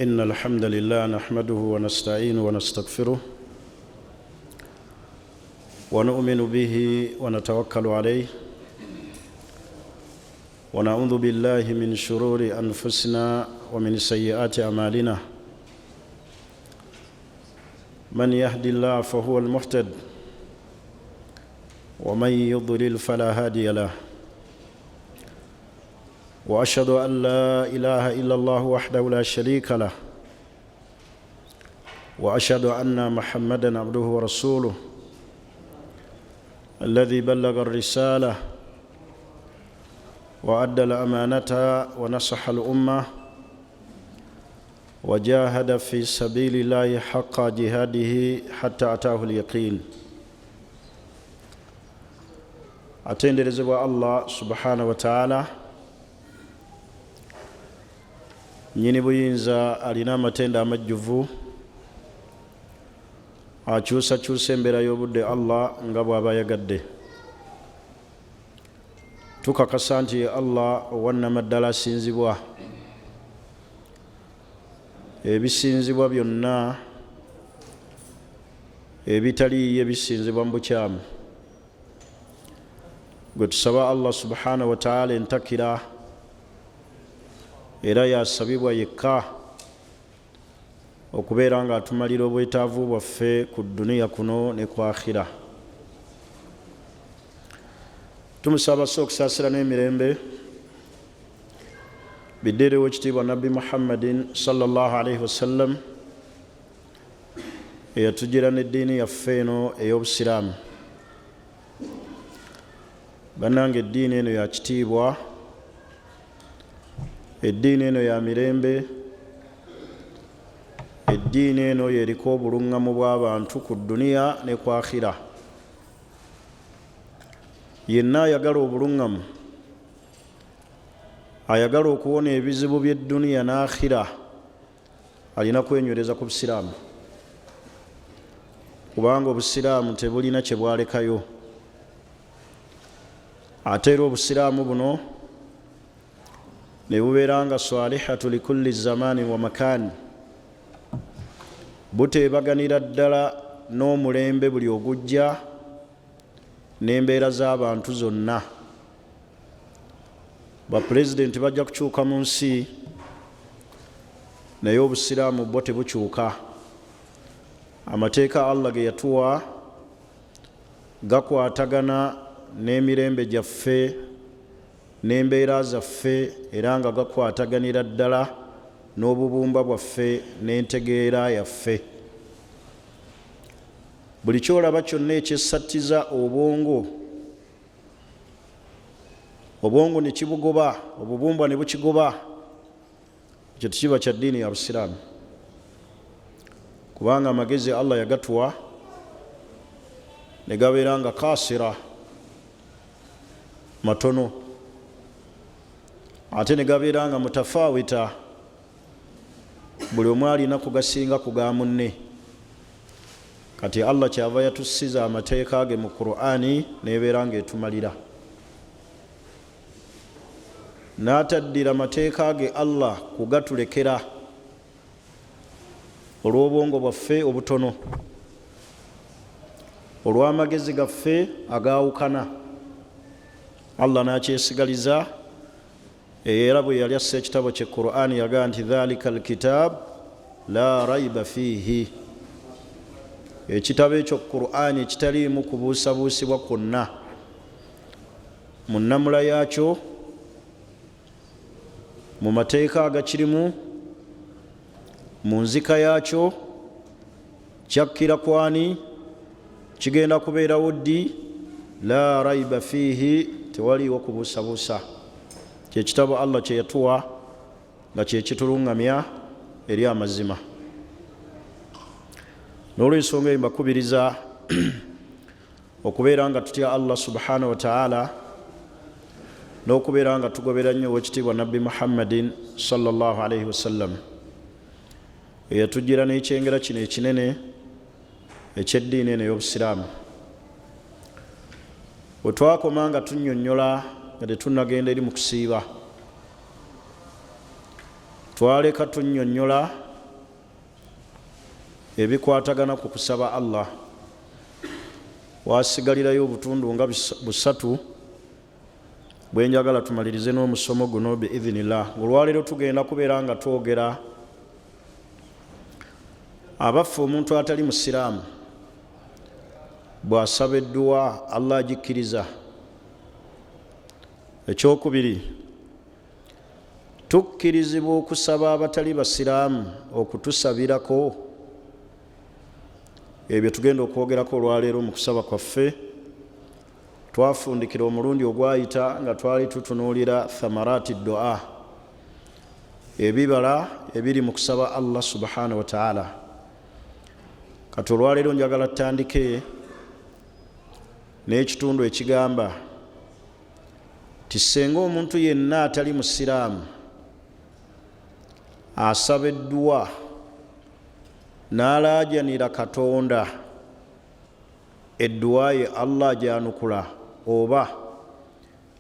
إن الحمد لله نحمده ونستعينه ونستغفره ونؤمن به ونتوكل عليه ونعوذ بالله من شرور أنفسنا ومن سيئات أعمالنا من يهدي الله فهو المهتد ومن يضلل فلا هادي له وأشهد أن لا إله إلا الله وحده لا شريك له وأشهد أن محمدًا عبده ورسوله الذي بلغ الرسالة وأدى الأمانة ونصح الأمة وجاهد في سبيل الله حق جهاده حتى أتاه اليقين. atenderezebwa Allah subhanahu wa ta'ala nyini buyinza alina amatenda amajjuvu akyusa embeera y'obudde Allah nga bw'aba yagadde. Tukakasa nti Allah owannamaddala asinzibwa, ebisinzibwa byonna ebitaliiye bisinzibwa mu bukyamu. Gwe tusaba Allah subhanahu wa ta'ala entakira era yasabibwa yekka okubeera nga atumalira obwetaavu bwaffe ku duniya kuno ne ku akhira. Tumusaba okusaasira n'emirembe biddeere w'ekitiibwa Nabbi Muhammadin sallallahu alaihi wasallam eyatugira n'eddiini yaffe eno ey'obusiraamu. Bannange, eddiini eno ya kitiibwa, eddiini eno ya mirembe, eddiini eno yeriko obuluŋŋamu bw'abantu ku duniya ne ku akhira. Yenna ayagala obuluŋŋamu, ayagala okuwona ebizibu by'edduniya n'akhira, alina kwenywereza ku busiraamu, kubanga obusiraamu tebulina kye bwalekayo. Ate era obusiraamu buno ne bubeera nga salihatu likulli zamaani wa makaani, buteebaganira ddala n'omulembe buli ogujja n'embeera z'abantu zonna. Bapulezidenti bajja kukyuka mu nsi, naye obusiraamu bwo tebukyuka. Amateeka Allah ge yatuwa gakwatagana n'emirembe gyaffe n'embeera zaffe, era nga gakwataganira ddala n'obubumba bwaffe n'entegeera yaffe. Buli kyolaba kyonna ekyessattiza obwongo ne kibugoba, obubumba ne bukigoba, ekyo tekiba kya ddiini ya busiraamu, kubanga amagezi Allah yagatuwa ne gabeera nga kasira, matono, ate ne gabeera nga mutafawita, buli omu alina kugasinga ku ga munne. Kati Allah kyava yatussiza amateeka ge mu Qur'ani n'ebeera ng'etumalira. N'ataddira amateeka ge Allah kugatulekera olw'obwongo bwaffe obutono, olw'amagezi gaffe agaawukana. Allah n'akyesigaliza, era bwe yali assa ekitabo kye Qur'ani yagaa nti dhalika alkitab la raiba fiihi, ekitabo ekyo Qur'ani ekitaliimu kubuusabuusibwa kwonna. Mu nnamula yaakyo, mu mateeka agakirimu, mu nzika yaakyo, kyakkira kwani, kigenda kubeerawo ddi, la raiba fiihi, tewaliiwo kubuusabuusa. Kyekitabo Allah kye yatuwa nga kye kituluŋŋamya eri amazima. N'olw'ensonga eyo mbakubiriza okubeera nga tutya Allah subhanahu wa ta'ala, n'okubeera nga tugobera nnyo ow'ekitiibwa Nabbi Muhammadin sallallahu alaihi wasallam eyatugira n'ekyengera kino ekinene eky'eddiini eno ey'obusiraamu. Bwe twakoma nga tunnyonnyola nga tetunnagenda eri mu kusiiba, twaleka tunnyonnyola ebikwatagana ku kusaba Allah. Wasigalirayo obutundu nga busatu bwenjagala tumalirize n'omusomo guno biidhinillah. Olwaleero tugenda kubeera nga twogera abaffe omuntu atali musiraamu bw'asaba edduwa Allah agikkiriza. Ekyokubiri, tukkirizibwa okusaba abatali basiraamu okutusabirako. Ebyo tugenda okwogerako olwaleero mu kusaba kwaffe. Twafundikira omulundi ogwayita nga twali tutunuulira thamarati dua, ebibala ebiri mu kusaba Allah subhanahu wa ta'ala. Kati olwaleero njagala tutandike n'ekitundu ekigamba ti senga omuntu yenna atali musiraamu asaba edduwa n'alaajanira Katonda, edduwa ye Allah ajanukula, oba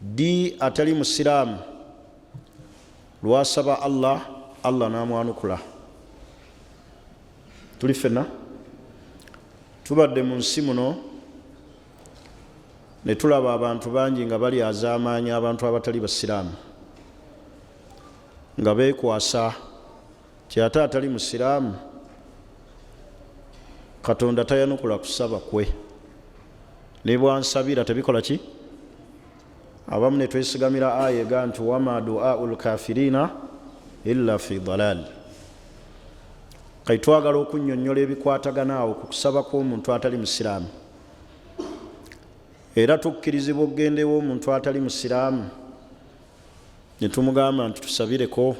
di atali musiraamu lwasaba Allah, Allah n'amwanukula. Tuli ffenna tubadde mu nsi muno ne tulaba abantu bangi nga bali azaamaanya abantu abatali basiraamu, nga beekwasa kyate atali musiraamu Katonda tayanukula kusaba kwe. Ne bwansabira tebikola ki? Abamu ne twesigamira aya ega nti wama duaul kafirina illa fi dalal. Kati twagala okunnyonnyola ebikwatagana awo ku kusaba kw'omuntu atali musiraamu. Era tukkirizibwa okugendewo omuntu atali musiraamu ne tumugamba nti tusabireko.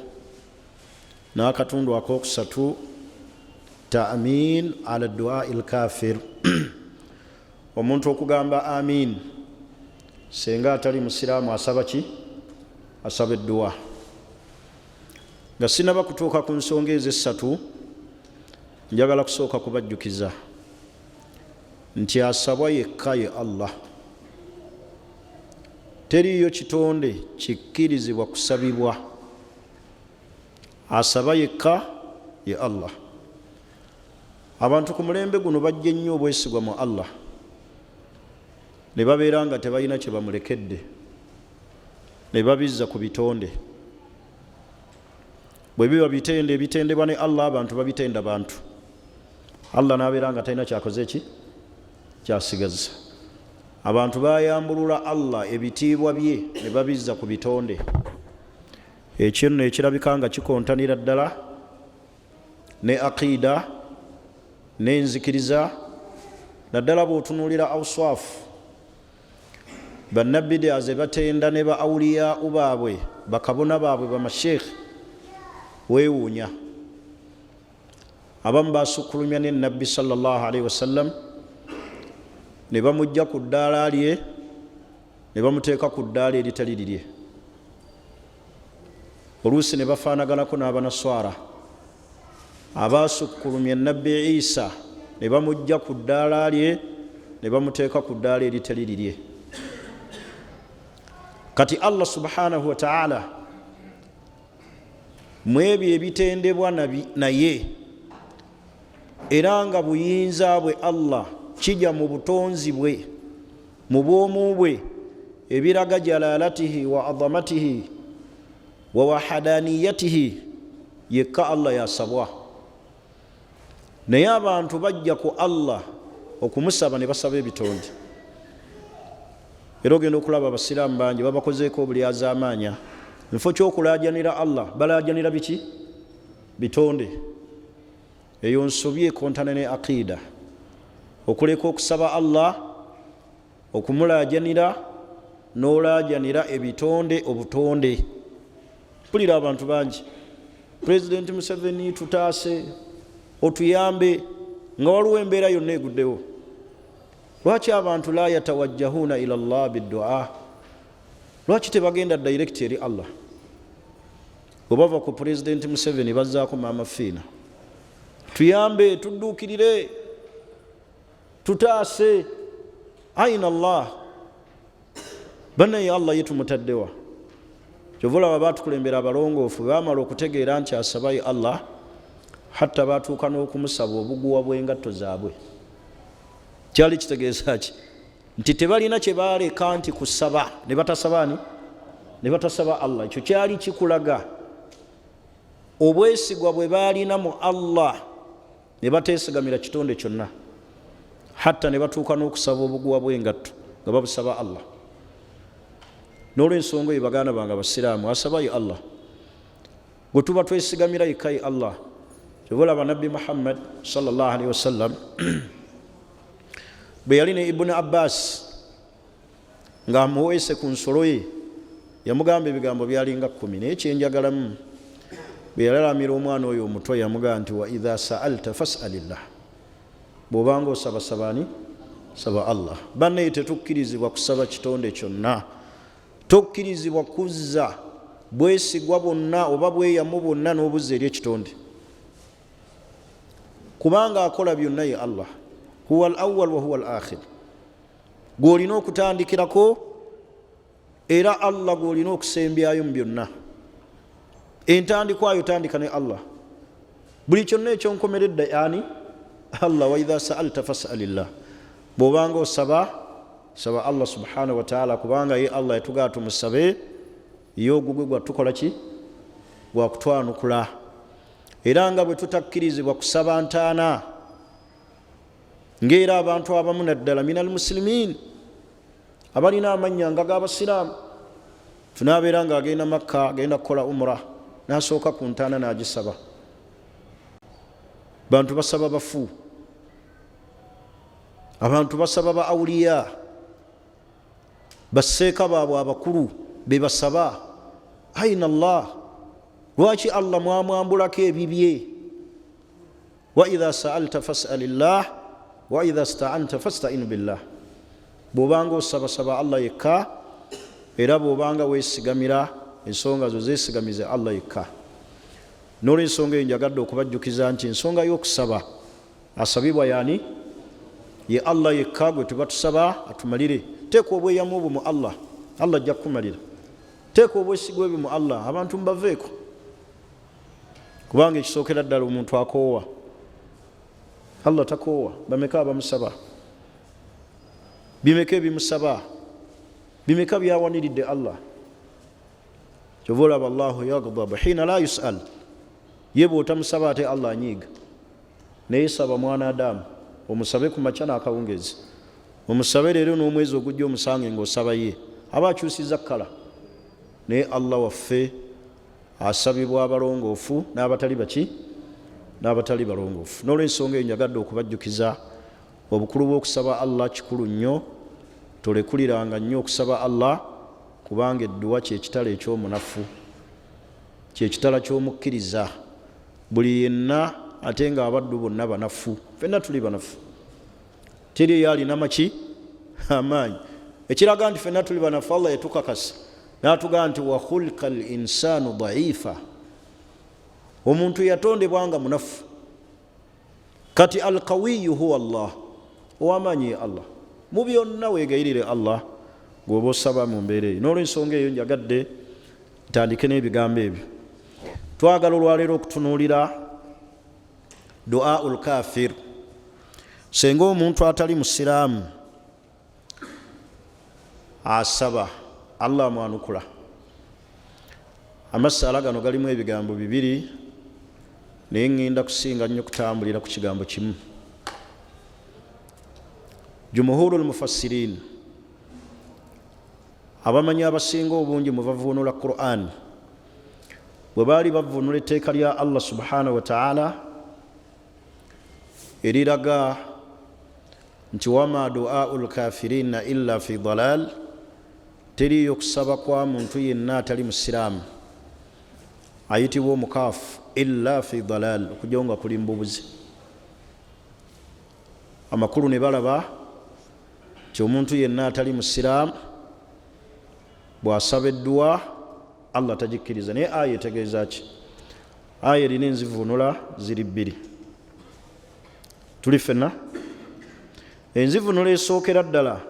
N'akatundu akookusatu, ta'min ala dua il kafir. Omuntu okugamba amin senga atali musiraamu asaba ki? Asaba edduwa. Nga sinaba kutuuka ku nsonga ezo essatu, njagala kusooka kubajjukiza nti asabwa yekka ye Allah. Teriyo kitonde kikkirizibwa kusabibwa. Asaba yekka ye Allah. Abantu ku mulembe guno bajja nnyo obwesigwa mu Allah, ne babeera nga tebalina kye bamulekedde, ne babizza ku bitonde. Bwe biba bitende ebitendebwa ne Allah, abantu babitenda bantu. Allah n'abeera nga talina kyakoze ki? Kyasigaza. Abantu bayambulula Allah ebitiibwa bye ne babizza ku bitonde. Ekyo nno ekirabika nga kikontanira ddala ne aqida n'enzikiriza, naddala bw'otunuulira awuswafu bannabbidia ze batenda ne ba awuliyau baabwe, bakabona baabwe, bamasheekh, weewuunya. Abamu basukkulumya ne nabbi sallallahu alaihi wasallam ne bamujja ku ddaala lye ne bamuteeka ku ddaala eritali lirye. Oluusi ne bafaanaganako n'abanaswara abasukkulumya nabbi Isa ne bamujja ku ddaala lye ne bamuteeka ku ddaala eritali lirye. Kati Allah subhanahu wa ta'ala mu ebyo ebitendebwa naye, era nga buyinza bwe Allah kijja mu butonzi bwe, mu bwomu bwe, ebiraga jalalatihi wa adhamatihi wa wahadaniyatihi, yekka Allah yasabwa. Naye abantu bajja ku Allah okumusaba ne basaba ebitonde. Era ogenda okulaba abasiraamu bangi babakozeeko obulyazaamaanya. Mufo ky'okulaajanira Allah balaajanira biki? Bitonde. Eyo nsobi ekontana ne aqida. Okuleka okusaba Allah, okumulaajanira n'olaajanira ebitonde, obutonde. Mpulira abantu bangi, President Museveni tutaase, otuyambe, nga waliwo embeera yonna eguddewo. Lwaki abantu la yatawajjahuna ila Allah biddua? Lwaki tebagenda direct eri Allah? Obava ku President Museveni bazzaako Maama Fiina, tuyambe, tudduukirire, tutaase. Aina Allah? Bannaye Allah yetumutaddewa. Kyova olaba baatukulembera abalongoofu baamala okutegeera nti asabayo Allah, hatta batuuka n'okumusaba obuguwa bw'engatto zaabwe. Kyali kitegeeza ki? Nti tebalina kye baaleka nti kusaba ne batasabaani ne batasaba Allah. Ekyo kyali kikulaga obwesigwa bwe baalina mu Allah ne bateesigamira kitonde kyonna, hatta ne batuuka n'okusaba obuguwa bw'engatto nga babusaba Allah. N'olw'ensonga eyo baganda bange abasiraamu, asabayo Allah gwe tuba twesigamira yekka ye Allah. Kyobulaba Nabbi Muhammad sallallahu alaihi wasallam bwe yali ne Ibn Abbas nga amuweese ku nsolo ye, yamugamba ebigambo byalinga 10, naye kyenjagalamu bwe yalalamira omwana oyo omuto yamugamba nti wa idha sa'alta fas'alillah, bw'obanga osaba sabani saba Allah. Bannaye tetukkirizibwa kusaba kitonde kyonna, tokkirizibwa kuzza bwesigwa bwonna oba bweyamu bwonna n'obuzza eri ekitonde, kubanga akola byonna ye Allah. Huwa al-awwal wa huwa al-akhir, gw'olina okutandikirako era Allah gw'olina okusembyayo mu byonna. Entandikwayo tandika ne Allah, buli kyonna ekyonkomeredde yani Allah. Wa idha sa'alta fas'alillah, bw'obanga osaba saba Allah subhanahu wa ta'ala, kubanga ye Allah yatugaa tumusabe ye ogugwe gwatukola ki? Gwakutwanukula. Era nga bwe tutakkirizibwa kusaba ntaana, ng'era abantu abamu naddala minal muslimin abalina amannya nga g'abasiraamu, tunaabeera nga agenda Makka, agenda kukola umra, n'asooka ku ntaana n'agisaba. Bantu basaba bafu, abantu basaba ba awliya, basseeka baabwe abakulu be basaba. Aina Allah, lwaki Allah mwamwambulako ebibye? Wa idha sa'alta fas'alillah wa idha sta'anta fasta'in billah. Bw'obanga osabasaba Allah yekka, era bw'obanga weesigamira ensonga zo zeesigamize Allah yekka. N'olw'ensonga eyo njagadde okubajjukiza nti ensonga y'okusaba asabibwa yani ye Allah yekka, gwe tuba tusaba atumalire. Teeka obweyamu obwo mu Allah, Allah ajja kukumalira. Teeka obwesigwa ebyo mu Allah, abantu mubaveeko, kubanga ekisookera ddala omuntu akoowa, Allah takoowa. Bameka abamusaba? Bimeka ebimusaba? Bimeka byawaniridde Allah? Kyova olaba Allahu yagdabu hina la yus'al, ye bw'otamusaba ate Allah anyiiga. Naye saba mwana Adamu, omusabe ku makya n'akawungezi, omusabe leero n'omwezi ogujja omusange ng'osaba ye, aba akyusizza kkala. Naye Allah waffe asabibwa abalongoofu n'abatali baki? N'abatali balongoofu. N'olw'ensonga eyo njagadde okubajjukiza obukulu bw'okusaba Allah kikulu nnyo. Tolekuliranga nnyo okusaba Allah, kubanga edduwa kyekitala eky'omunafu, kyekitala ky'omukkiriza. Buli yenna ate nga abaddu bonna banafu, ffenna tuli banafu. Teri eyo alina maki? Amaanyi. Ekiraga nti ffenna tuli banafu, Allah yatukakasa n'atugamba nti wa khulqa al-insanu da'ifa, omuntu yatondebwa nga munafu. Kati al-qawiyu huwa Allah, ow'amaanyi ye Allah. Mu byonna weegayirire Allah gw'oba osaba mu mbeera eyo. N'olw'ensonga eyo njagadde ntandike n'ebigambo ebyo. Twagala olwaleero okutunuulira du'aul kafir. Senga omuntu atali musiraamu asaba, Allah amwanukula. Amasala gano galimu ebigambo bibiri, naye ngenda kusinga nnyo kutambulira ku kigambo kimu. Jumhurul mufassirin, abamanyi abasinga obungi mu bavuunula Qur'an, bwe baali bavuunula etteeka lya Allah subhanahu wa ta'ala eriraga nti wama du'aul kafirina illa fi dalal, teriyo kusaba kwa muntu yenna atali musiraamu ayitibwa omukaafu illa fi dalal, okujonga kuli mbubuzi. Amakulu ne balaba nti omuntu yenna atali musiraamu bw'asaba edduwa Allah tagikkiriza. Naye aya etegeeza ki? Aya erina enzivuunula ziri bbiri. Tuli ffenna? Enzivuunula esookera ddala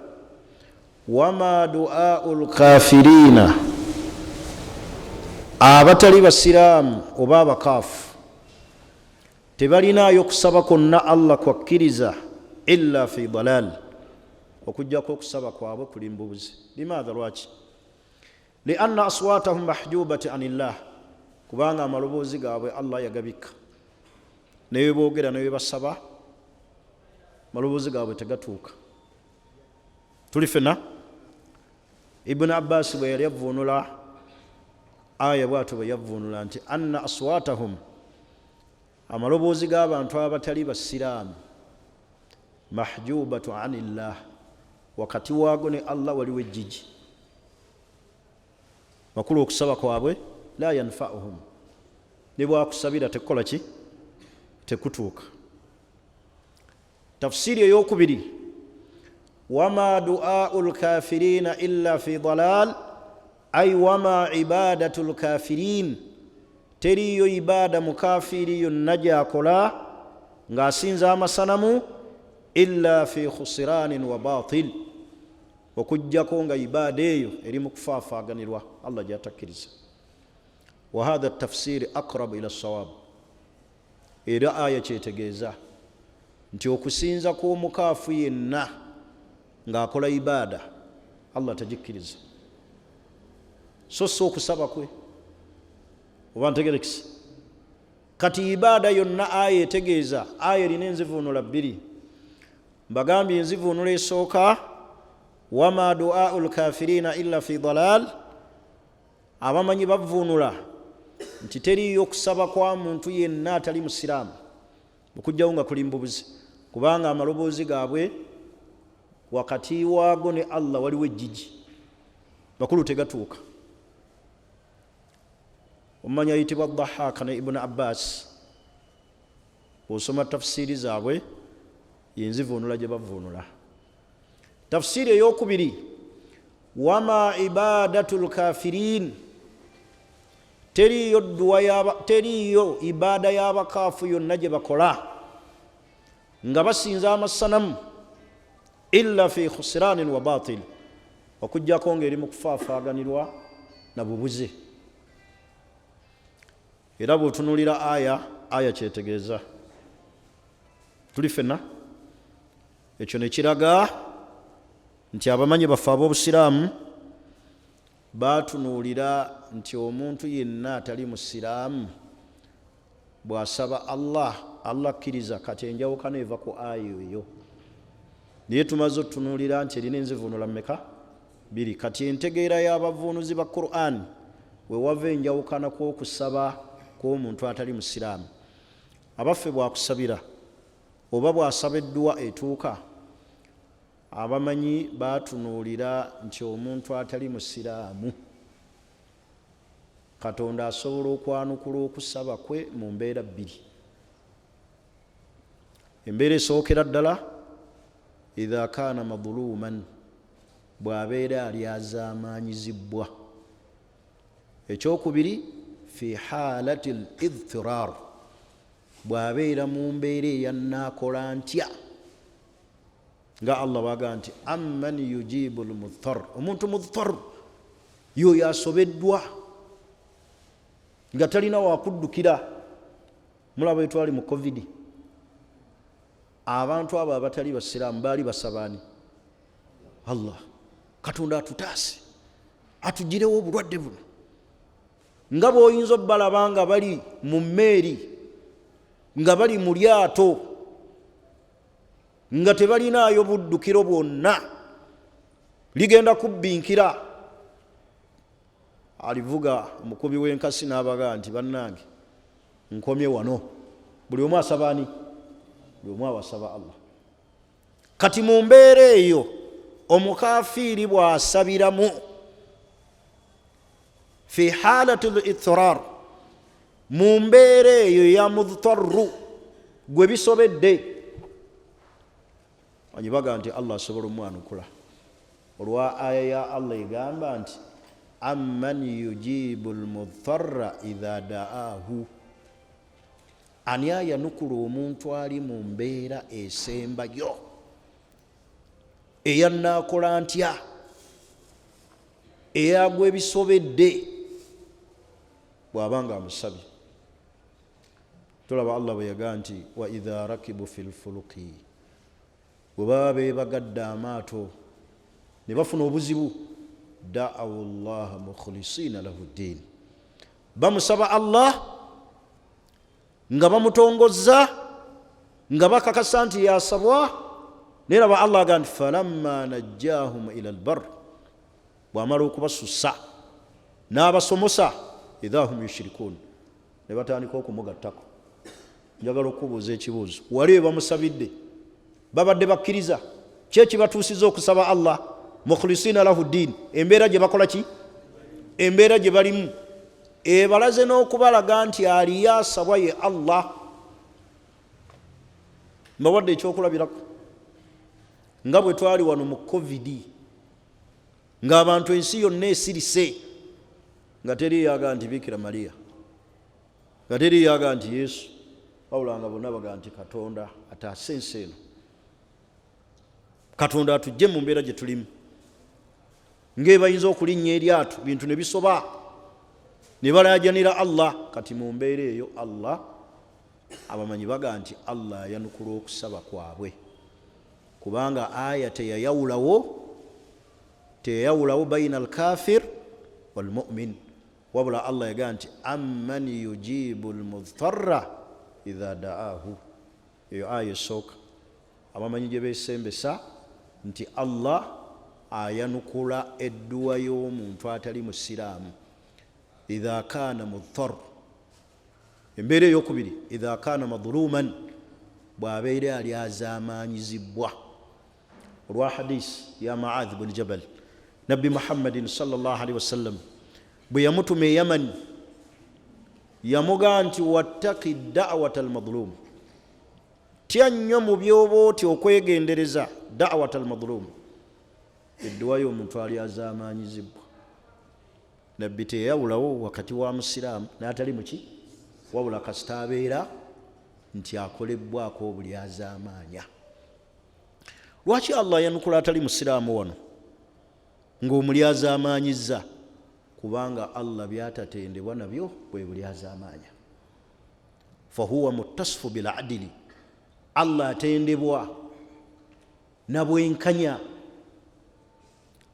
wama du'aul kafirina, abatali basiraamu oba abakaafu tebalinayo kusaba kwonna Allah kwakkiriza illa fi dalal, okujjako okusaba kwabwe kuli mbubuzi. Limaadha, lwaki? Lianna aswatahum mahjubati anillah, kubanga amaloboozi gaabwe Allah yagabika. Naye boogera naye basaba maloboozi gaabwe tegatuuka. Tuli fena Ibn Abbas bwe yali avvuunula aya bw'atyo bwe yavvuunula nti anna aswatahum, amaloboozi g'abantu abatali basiraamu, mahjubatu anillah, wakati waago ne Allah waliwo ejjiji. Makulu okusaba kwabwe la yanfa'uhum, ne bwakusabira tekola ki? Tekutuuka. Tafsiri ey'okubiri, wama du'au lkafirina illa fi dalal, ay wama ibadatu lkafirin, teriyo ibada mukafiri yonna gyakola ng'asinza amasanamu illa fi khusranin wa batil, okujjako nga ibada eyo eri mu kufaafaaganirwa Allah gyatakkiriza. Wa hadha tafsiri aqrabu ila sawab, era aya kyetegeeza nti okusinza kw'omukaafu yenna ng'akola ibada Allah tagikkiriza, so si okusaba kwe. Oba ntegerekisi? Kati ibada yonna aya etegeeza, aya erina enzivuunula bbiri. Mbagambye enzivuunula esooka wama du'au lkafirina illa fi dalal, abamanyi bavuunula nti teriyo okusaba kwa muntu yenna atali musiraamu okujjawo nga kuli mbubuzi, kubanga amaloboozi gaabwe wakati waago ne Allah waliwo ejjiji, bakulu tegatuuka. Omumanya ayitibwa Dhahaka ne Ibn Abbas, osoma tafsiri zaabwe yenzivuunula gye bavuunula. Tafsiri ey'okubiri, wama ibadatu lkafirin, teriyo ibada y'abakaafu yonna gye bakola nga basinza amasanamu illa fi khusranin wa batil, okujjako ng'eri mu kufaafaaganirwa na bubuze. Era bw'otunuulira aya kyetegeeza. Tuli fenna ekyo ne kiraga nti abamanyi baffe ab'obusiraamu baatunuulira nti omuntu yenna atali musiraamu bw'asaba Allah akkiriza. Kati enjawukana eva ku aya eyo. Naye tumaze otunuulira nti erina enzivuunula mmeka? Biri. Kati entegeera y'abavuunuzi ba Qur'an we wava enjawukana kw'okusaba kw'omuntu atali musiraamu. Abaffe bwakusabira oba bw'asaba edduwa etuuka, abamanyi baatunuulira nti omuntu atali musiraamu Katonda asobola okwanukula okusaba kwe mu mbeera bbiri. Embeera esookera ddala, idha kaana madhuluman, bw'abeera alyazaamaanyizibbwa. Ekyokubiri, fi haalati al-idhtirar, bw'abeera mu mbeera eyannaakola ntya, nga Allah bw'agamba nti amman yujibu al-mudhtar, omuntu mudhtar y'oyo asobeddwa nga talina wakuddukira. Mulaba etwali mu covid, abantu abo abatali basiraamu baali basabaani Allah, Katonda atutaase atugirewo obulwadde buno. Nga bw'oyinza obbalaba nga bali mu mmeeri, nga bali mu lyato, nga tebalinaayo buddukiro bwonna, ligenda kubbinkira. Alivuga omukubi w'enkasi n'abaga nti bannange nkomye wano. Buli omu asabaani? Buli omu abasaba Allah. Kati mu mbeera eyo omukafiiri bw'asabiramu fi haalati al-idhtirar, mu mbeera eyo ya mudhtarru gwe bisobedde, anyibaga nti Allah asobola omwanukula. Olwa aya ya Allah egamba nti amman yujibu al-mudhtarra idha da'ahu, ani ayanukula omuntu ali mu mbeera esembayo eyannaakola ntya, eyagwa ebisobedde bw'abanga amusabye. tulaba Allah bwe yagaa nti wa idha rakibu fil fuluki, bwe baba bebagadde amaato ne bafuna obuzibu, da'awu llaha mukhlisina lahu ddin, bamusaba Allah nga bamutongozza, nga bakakasa nti yasabwa. neraba Allah agaa nti falamma najjahum ila albar, bwamala okubasussa n'abasomosa, idha hum yushrikun, ne batandika okumugattako. njagala okubuuza ekibuuzo, wali bamusabidde babadde bakkiriza, kyekibatuusiza okusaba Allah mukhlisina lahu ddin, embeera gye bakola ki? Embeera gye balimu ebalaze n'okubalaga nti aliyo asabwa ye Allah. mbawadde ekyokulabirako nga bwe twali wano mu covid, ng'abantu ensi yonna esirise, nga teriyaga nti Bikira Maria, nga teriyaga nti Yesu, wabula nga bonna baga nti Katonda ataase ensi eno, Katonda atujje mu mbeera gye tulimu. ng'ebayinza okulinnya eryato bintu ne bisoba, ne balajanira Allah. kati mu mbeera eyo Allah, abamanyi baga nti Allah yanukula okusaba kwabwe, kubanga aya teyayawulawo baina alkafir walmu'min, wabula Allah yaga nti amman yujibu almudtarra idha da'ahu. eyo aya esooka abamanyi gye besembesa nti Allah ayanukula edduwa y'omuntu atali musiraamu idha kana mudtar. embeera eyokubiri idha kana madhuluman, bw'abeera ali azaamanyizibwa. olwa hadisi ya Muadh bin Jabal, nabbi Muhammadin sallallahu alaihi wasallam bwe yamutuma e Yaman, yamugaa nti wattaki da'wata almadhlum, tya nnyo mu byoba oti okwegendereza da'wata almadhlum, edduwa y'omuntu ali azaamanyizibwa. nabbi teyawulawo wakati wa musiraamu n'atali muki, wabula kasita abeera nti akolebbwako buli azaamaanya. lwaki Allah yanukula atali musiraamu wano ng'omuli azaamaanyizza? kubanga Allah byatatendebwa nabyo bwe buli azaamaanya. fahuwa muttasifu bil adili, Allah atendebwa na bwenkanya.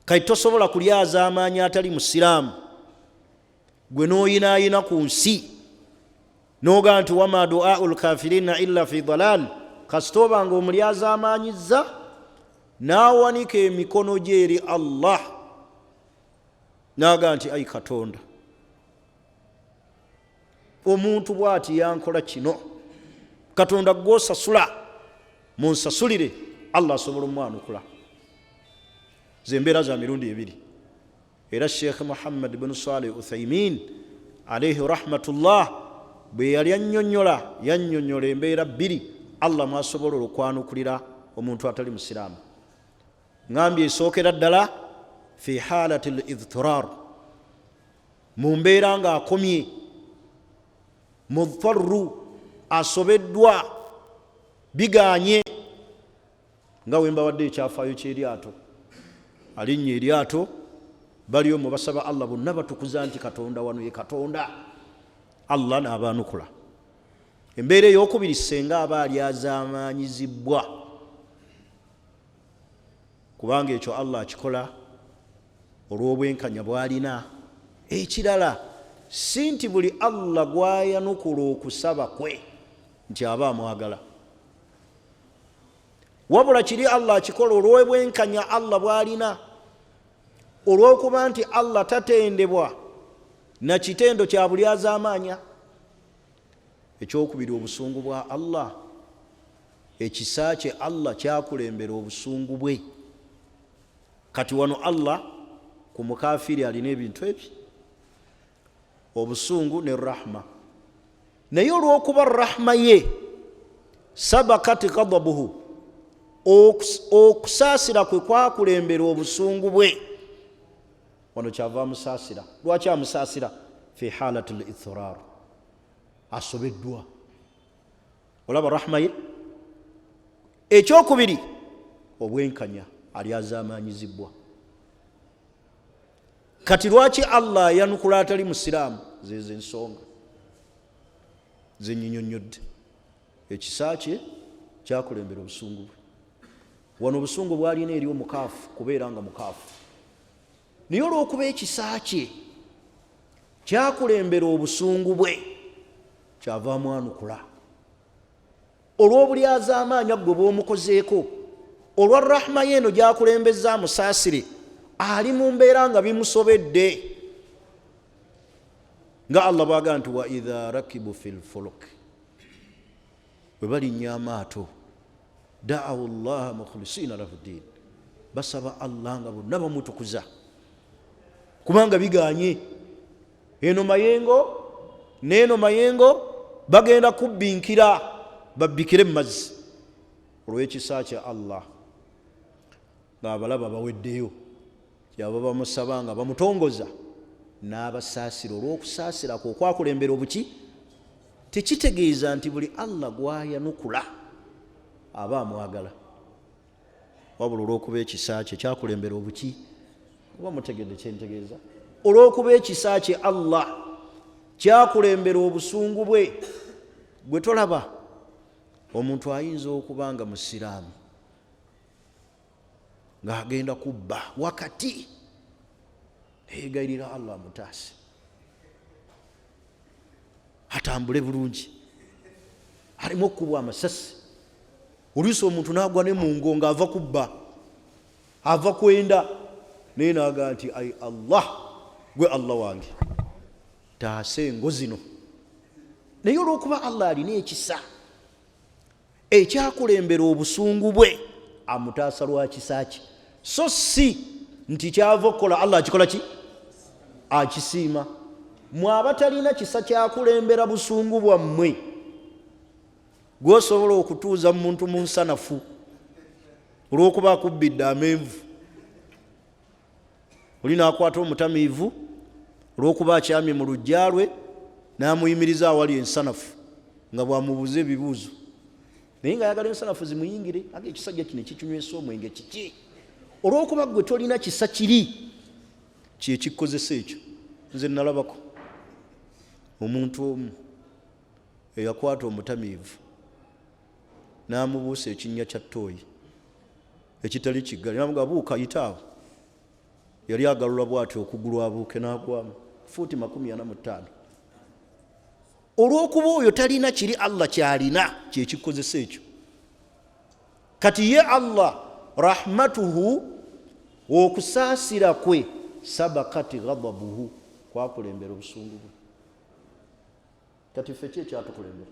kati tosobola kuli azaamaanya atali musiraamu, gwe n'oyinaayina ku nsi noga nti wama du'aul kafirina illa fi dalal, kasita oba nga omuli azaamanyizza n'awanika emikono gye eri Allah naga nti ai Katonda, omuntu bw'ati yankola kino, Katonda gw'osasula munsasulire, Allah asobola omwanukula. zembeera za mirundi ebiri. era Sheikh Muhammad bin Salih Uthaymin alayhi rahmatullah bwe yali yannyonnyola embeera bbiri Allah mwasobola okwanukulira omuntu atali musiraamu. ngambye esookera ddala fi halati al-idhtirar, mu mbeera ng'akomye, mudhtarru, asobeddwa, biganye, nga we mbawadde ekyafaayo ky'eryato. alinnya eryato, bali omwo basaba Allah, bonna batukuza nti Katonda wano ye Katonda. Allah n'abaanukula. embeera ey'okubiri senga aba ali azaamanyizibwa, kubanga ekyo Allah akikola olw'obwenkanya bw'alina. ekirala si nti buli Allah gwayanukula okusaba kwe nti aba amwagala, wabula kiri Allah akikola olw'obwenkanya Allah bw'alina, olw'okuba nti Allah tatendebwa na kitendo kya buli azaamaanya. ekyokubiri obusungu bwa Allah, ekisa kye Allah kyakulembera obusungu bwe. kati wano Allah ku mukafiri alina ebintu ebi, obusungu ne rahma, naye olw'okuba rahma ye sabakati ghadabuhu, okusaasira kwe kwakulembera obusungu bwe, wano kyava amusaasira. lwaki amusaasira? fi halati al-ithrar, asobeddwa. olaba rahma ye. ekyokubiri obwenkanya, ali azaamanyizibwa. kati lwaki Allah yanukula atali musiraamu? zezo ensonga. ze nyinyonnyodde ekisa kye kyakulembera obusungu bwe. Wano obusungu bwalina eri omukaafu kubeera nga mukaafu, naye olw'okuba ekisa kye kyakulembera obusungu bwe kyavaamu anukula. Olw'obulyaza amaanyi gwe bw'omukozeeko, olwa rahma yeeno gyakulembeza amusaasire, ali mu mbeera nga bimusobedde, nga Allah bw'agamba nti wa idha rakibu fil fuluk, bwe balinnya amaato da'awu llaha mukhlisina lahu ddin, basaba Allah nga bonna bamutukuza, kubanga biganye eno mayengo n'eno mayengo bagenda kubbinkira babbikire mu mazzi olw'ekisa kya Allah ng'abalaba baweddeyo, kyaba bamusaba nga bamutongoza n'abasaasira. Olw'okusaasira kwe okwakulembera obuki, tekitegeeza nti buli Allah gwayanukula aba amwagala, wabula olw'okuba ekisa kye kyakulembera obuki. Oba mutegedde kyentegeeza? Olw'okuba ekisa kye Allah kyakulembera obusungu bwe. Gwe tolaba omuntu ayinza okuba nga musiraamu ng'agenda kubba wakati neegayirira Allah amutaase atambule bulungi, alimu okukubwa amasasi. Oluusi omuntu n'agwa ne mungo ng'ava kubba, ava kwenda, naye n'agaa nti ai Allah, gwe Allah wange taase engo zino. Naye olw'okuba Allah alina ekisa ekyakulembera obusungu bwe, amutaasa lwa kisa kye, so si nti kyava okukola Allah akikola ki? Akisiima. Mwe abatalina kisa kyakulembera busungu bwammwe, gw'osobola okutuuza muntu mu nsanafu olw'okuba akubbidde amenvu, oli n'akwata omutamiivu olw'okuba akyamye mu luggya lwe n'amuyimiriza awali ensanafu nga bw'amubuuza ebibuuzo, naye ng'ayagala ensanafu zimuyingire. Age ekisajja kino ekikinywesa omwenge kiki? Olw'okuba gwe tolina kisa kiri kyekikozesa ekyo. Nze nalabako omuntu omu eyakwata omutamiivu n'amubuusa ekinnya kya ttooyi ekitali kigali, n'amuga buuka yitaawo. Yali agalula bw'atyo okugulu abuuke n'agwamu fuuti 45. Olw'okuba oyo talina kiri Allah kyalina kyekikozesa ekyo. Kati ye Allah rahmatuhu, okusaasira kwe, sabakati ghadabuhu, kwakulembera obusungu bwe. Kati ffe ki ekyatukulembera?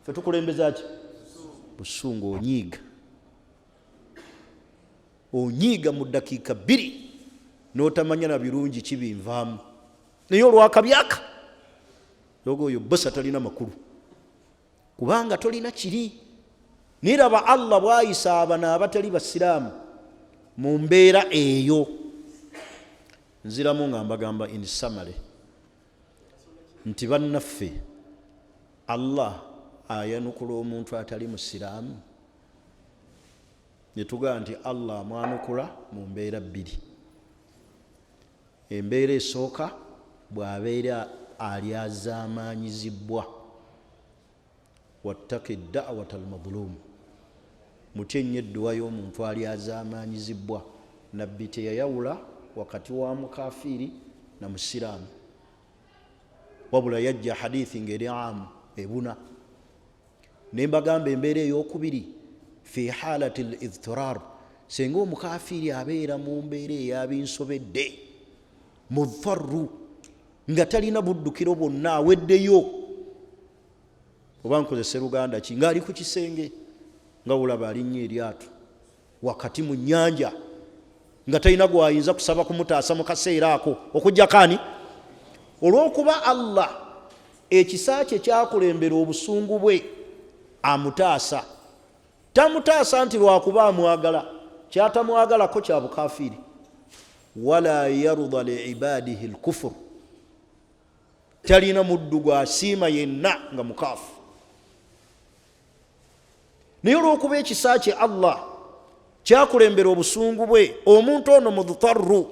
Ffe tukulembeza ki? Busungu. Onyiiga mu ddakiika 2 n'otamanya na birungi kibinvaamu, naye olwakabyaka yogo oyo bosa talina makulu, kubanga tolina kiri. Niraba Allah bw'ayisa abana abatali basiraamu mu mbeera eyo. Nziramu nga mbagamba in summary nti bannaffe Allah ayanukula omuntu atali musiraamu, ne tugamba nti Allah amwanukula mu mbeera 2. Embeera esooka bw'abeera alyazaamaanyizibwa, wattaki da'wata almadhuluum, mutye nnyo edduwa y'omuntu alyazaamaanyizibwa. Nabbi teyayawula wakati wa mukafiiri na musiraamu, wabula yajja hadithi ng'eri amu ebuna. Ne mbagamba embeera ey'okubiri fi haalati al-idhtirar, senga omukafiiri abeera mu mbeera ey'abinsobedde, mudharru, nga talina buddukiro bwonna, aweddeyo. Oba nkozese Luganda ki, ng'ali ku kisenge nga wulaba alinnya eryato wakati mu nnyanja, nga talina gwayinza kusaba kumutaasa mu kaseera ako okujjako ani? Olw'okuba Allah ekisa kye kyakulembera obusungu bwe, amutaasa. Tamutaasa nti lwakuba amwagala, kyatamwagalako kya bukafiiri. Wala yarda liibadihi lkufur, talina muddu gwasiima yenna nga mukaafu. Naye olw'okuba ekisa kye Allah kyakulembera obusungu bwe, omuntu ono mudhtarru,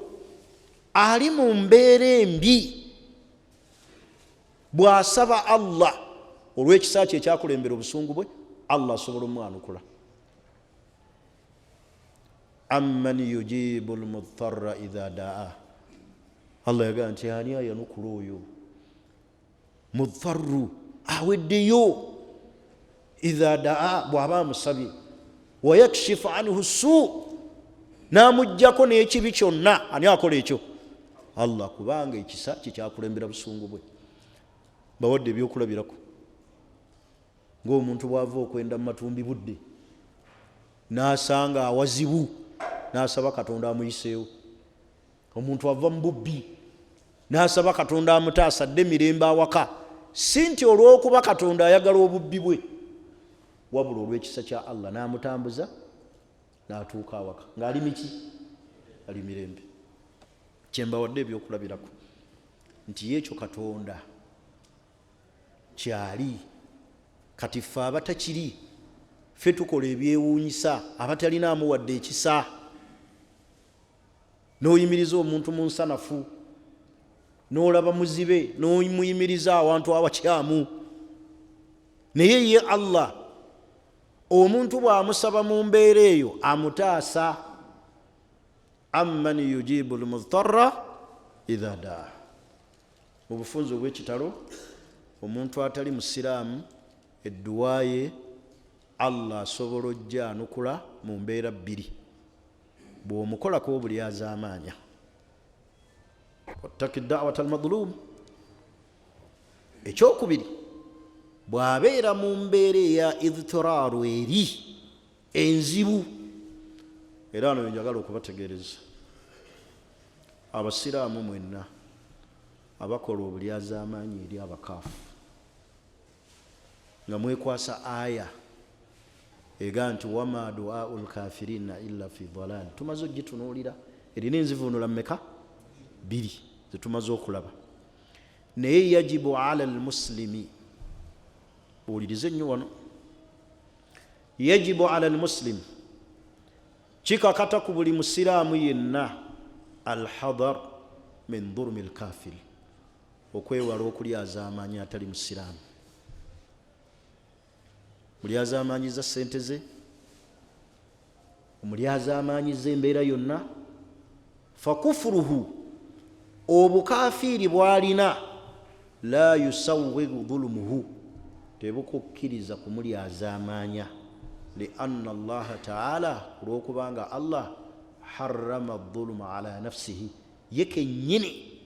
ali mu mbeera embi, bw'asaba Allah olw'ekisa kye ekyakulembera obusungu bwe, Allah asobola omwanukula. Amman yujibu almudtarra idha daa. Allah yagaa nti ani ayanukula oyo mudtarru aweddeyo idha daa bw'aba amusabye, wayakshifu anhu suu n'amuggyako n'ekibi kyonna. Ani akola ekyo? Allah, kubanga ekisa kikyakulembera busungu bwe. Bawadde ebyokulabirako ng'omuntu bw'ava okwenda mu matumbi budde n'asanga awazibu n'asaba Katonda amuyiseewo. Omuntu ava mu bubbi n'asaba Katonda amutaasa adde mirembe awaka, si nti olw'okuba Katonda ayagala obubbi bwe, wabula olw'ekisa kya Allah n'amutambuza n'atuuka awaka ng'ali miki? Ali mirembe. Kyembawadde ebyokulabirako nti yeekyo Katonda kyali. Kati ffe abatakiri, ffe tukola ebyewuunyisa, abatalinaamu wadde ekisa. N'oyimiriza omuntu mu nsanafu, n'olaba muzibe n'omuyimiriza awantu awakyamu. Naye ye Allah omuntu bw'amusaba mu mbeera eyo amutaasa. Amman yujibu almudtarra idha daa. Mu bufunze obw'ekitalo, omuntu atali musiraamu edduwa ye Allah asobola ojja anukula mu mbeera bbiri bw'omukolako obulyazaamaanya. Wattaki da'wata almadlum. Ekyokubiri, bw'abeera mu mbeera eya idtiraaru eri enzibu. Era wano njagala okubategeereza abasiraamu mwenna abakola obulyazaamaanyi eri abakaafu nga mwekwasa aya ega nti wama duau lkafirina illa fi dalal. Tumaze ogitunuulira, erina enzivuunula mmeka? 2 zetumaze okulaba. Naye yajibu ala almuslimi, buwulirize nnyo wano, yajibu ala almuslim, kikakata ku buli musiraamu yenna, alhadar min dhulmi alkafiri, okwewala okulyazaamaanyi atali musiraamu. Mulyazaamaanyiza ssente ze, omulyazaamaanyiza embeera yonna. Fakufuruhu, obukafiiri bw'alina, la yusawwiru dhulumuhu, tebukukkiriza kumulyazaamaanya. Lianna Allaha ta'ala, olw'okubanga Allah harrama dhuluma ala nafsihi, ye kennyini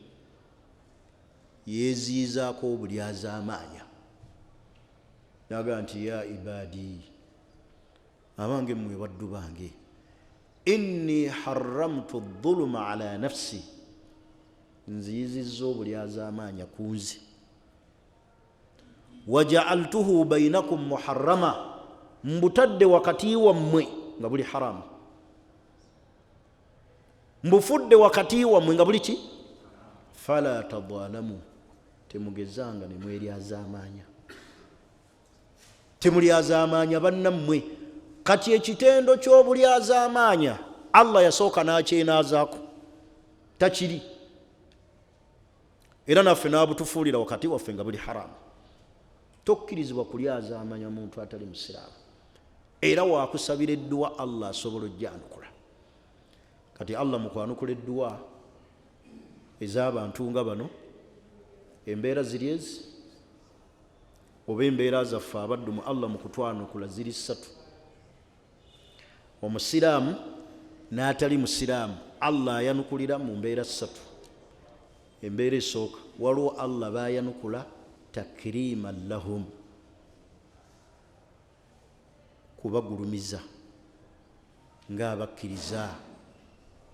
yeeziizaako obulyazaamaanya. Naga nti ya ibadi, abange mmwe baddu bange, inni harramtu dhuluma ala nafsi, nziyizizza obulyazaamaanya ku nze. Waja'altuhu bainakum muharrama, mbutadde wakati wammwe nga buli haramu. Mbufudde wakati wammwe nga buli ki? Fala tadhalamu, temugezanga ne mweryazaamaanya. Temulyazaamaanya bannammwe. Kati ekitendo ky'obulyazaamaanya Allah yasooka n'akyenaazaako, takiri. Era naffe n'abutufuulira wakati waffe nga buli haramu. Tokkirizibwa kulyazaamaanya muntu atali musiraamu. Era waakusabira edduwa Allah asobola ojja anukula. Kati Allah mu kwanukula edduwa ez'abantu nga bano, embeera ziri ezi, oba embeera zaffe abaddu mu Allah mu kutwanukula ziri 3. Omusiraamu n'atali musiraamu Allah ayanukulira mu mbeera 3. Embeera esooka, waliwo Allah bayanukula takriman lahum, kubagulumiza ng'abakkiriza,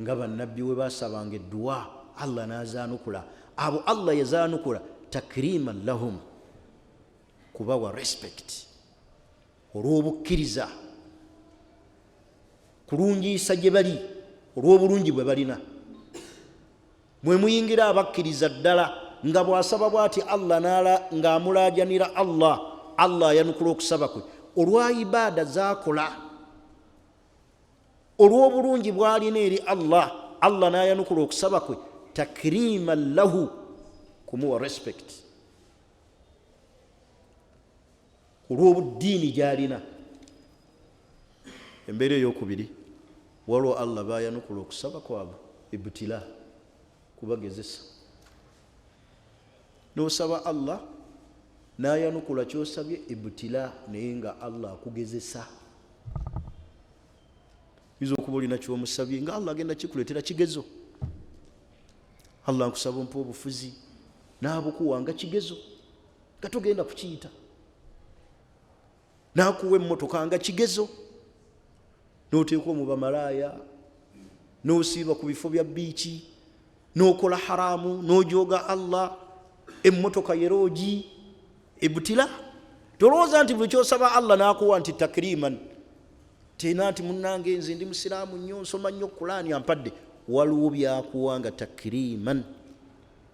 nga bannabbi we basabanga edduwa Allah n'azaanukula. Abo Allah yazaanukula takriman lahum, kubawa respect olw'obukkiriza, kulungiisa gye bali olw'obulungi bwe balina. Mwe muyingira abakkiriza ddala nga bw'asaba bw'ati Allah ng'amulaajanira Allah, Allah ayanukula okusaba kwe olwa ibaada z'akola, olw'obulungi bw'alina eri Allah, Allah n'ayanukula okusaba kwe takriman lahu, kumuwa respect. olw'obuddiini gy'alina. Embeera ey'okubiri, waliwo Allah bayanukula okusaba kwabwe ibtila, kubagezesa. N'osaba Allah n'ayanukula ky'osabye ibtila, naye nga Allah akugezesa. Oyinza okuba olina ky'omusabye nga Allah agenda kikuleetera kigezo. Allah nkusaba ompa obufuzi, n'abukuwa nga kigezo nga togenda kukiyita. N'akuwa emmotoka nga kigezo, n'oteekwa mu bamalaaya, n'osiiba ku bifo bya biiki, n'okola haramu, n'ojooga Allah, emmotoka yeroogi, ibtila. Tolowooza nti buli kyosaba Allah n'akuwa nti takriman, tena nti munnange nze ndi musiraamu nnyo, nsoma nnyo Qur'ani ampadde. Waliwo byakuwa nga takriman,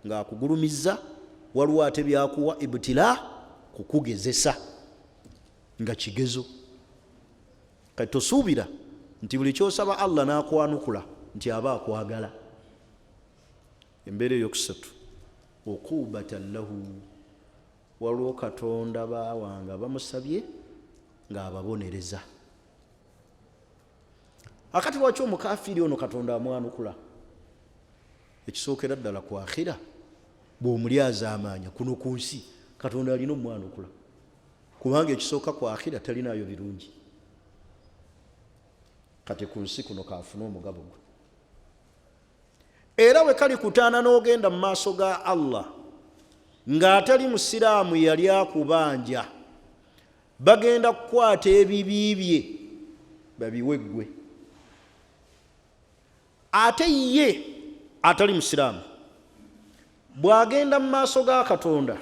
ng'akugulumiza. Waliwo ate byakuwa ibtila, kukugezesa nga kigezo. Kati tosuubira nti buli kyosaba Allah n'akwanukula nti aba akwagala. Embeera eyokusatu, okubatan lahu, waliwo Katonda baawanga bamusabye ng'ababonereza. Akati lwaki omukafiri ono Katonda amwanukula? Ekisookera ddala ku akhira, bw'omulyaza amaanya kuno ku nsi Katonda alina omwanukula, kubanga ekisooka ku akhira talinayo birungi. Kati ku nsi kuno kaafuna omugabo gwe. Era bwe kali kutaana n'ogenda mu maaso ga Allah ng'atali musiraamu yali akubanja, bagenda kukwata ebibi bye babiwe ggwe. Ate ye atali musiraamu bw'agenda mu maaso ga Katonda,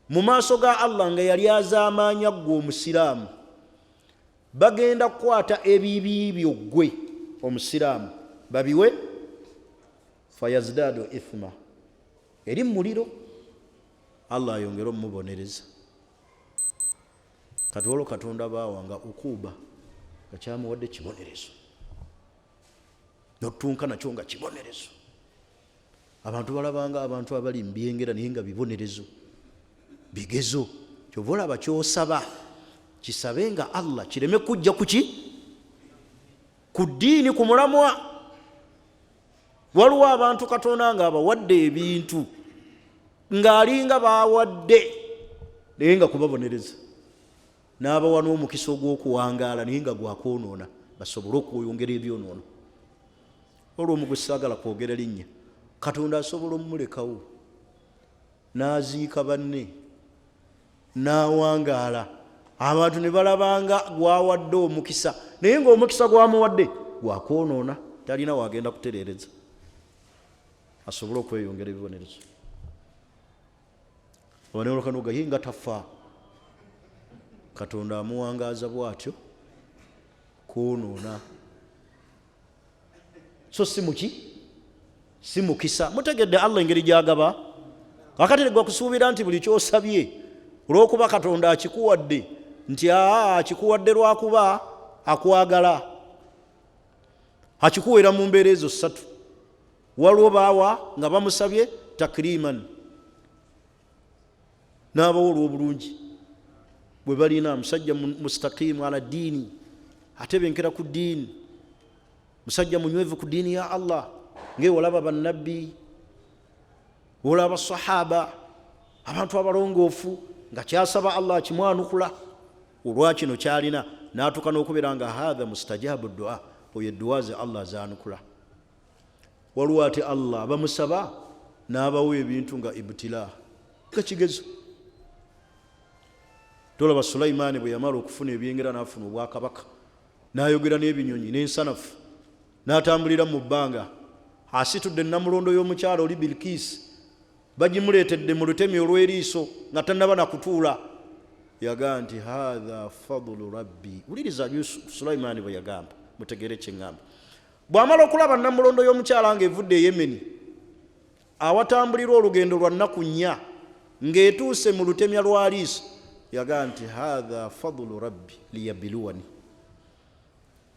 mu maaso ga Allah nga yali azaamaanya ggwe omusiraamu, bagenda kukwata ebibi byo ggwe omusiraamu babiwe, fayazdadu ithma, eri muliro Allah ayongera omubonereza. Kati olwo Katonda baawanga okuuba nga kyamuwadde kibonerezo, n'otutunka nakyo nga kibonerezo. Abantu balabanga abantu abali mu byengera naye nga bibonerezo, bigezo. Kyova olaba kyosaba kisabe nga Allah kireme kujja kuki ku ddiini, ku mulamwa. Waliwo abantu Katonda nga abawadde ebintu ng'alinga baawadde naye nga kubabonereza, n'abawa n'omukisa ogw'okuwangaala naye nga gwakwonoona, basobole okweyongera ebyonoono. Olw'omu gwe saagala kwogera linnya, Katonda asobola omulekawo n'aziika banne n'awangaala, abantu ne balabanga gwawadde omukisa, naye ng'omukisa gwamuwadde gwakwonoona, talina wagenda kutereereza, asobole okweyongera ebibonerezo. Abaneolokanoga ye nga tafa, Katonda amuwangaaza bw'atyo kwonoona. So si muki, si mukisa. Mutegedde Allah engeri gy'agaba. Kakati tegwa kusuubira nti buli kyosabye olw'okuba Katonda akikuwadde nti akikuwadde lwakuba akwagala. Akikuweera mu mbeera ezo ssatu. Waliwo baawa nga bamusabye takriman, n'abawa olw'obulungi bwe balina. Musajja mustaqimu ala ddiini, atebenkera ku ddiini, musajja munywevu ku ddiini ya Allah, ng'ewalaba bannabbi, olaba sahaba, abantu abalongoofu, nga kyasaba Allah akimwanukula. Olwa kino kyalina n'atuuka n'okubeera nga hadha mustajabu du'a, oyo edduwa ze Allah zaanukula. Waliwo ate Allah bamusaba n'abawa ebintu nga ibtila, nga kigezo. Tolaba Sulaimaani bwe yamala okufuna ebyengera n'afuna obwakabaka, n'ayogera n'ebinyonyi n'ensanafu, n'atambulira mu bbanga, asitudde namulondo y'omukyala oli Bilkiisi, bagimuleetedde mu lutemi olw'eriiso nga tannaba nakutuula. Yagaa nti hadha fadlu rabbi. Wuliriza Sulaimaani bwe yagamba, mutegere kye ŋŋamba. Bw'amala okulaba namulondo y'omukyala ng'evudde e Yemeni, awatambulira olugendo lwa nnaku nnya, ng'etuuse mu lutemya lwa liiso, yagaa nti hadha fadlu rabbi liyabluwani.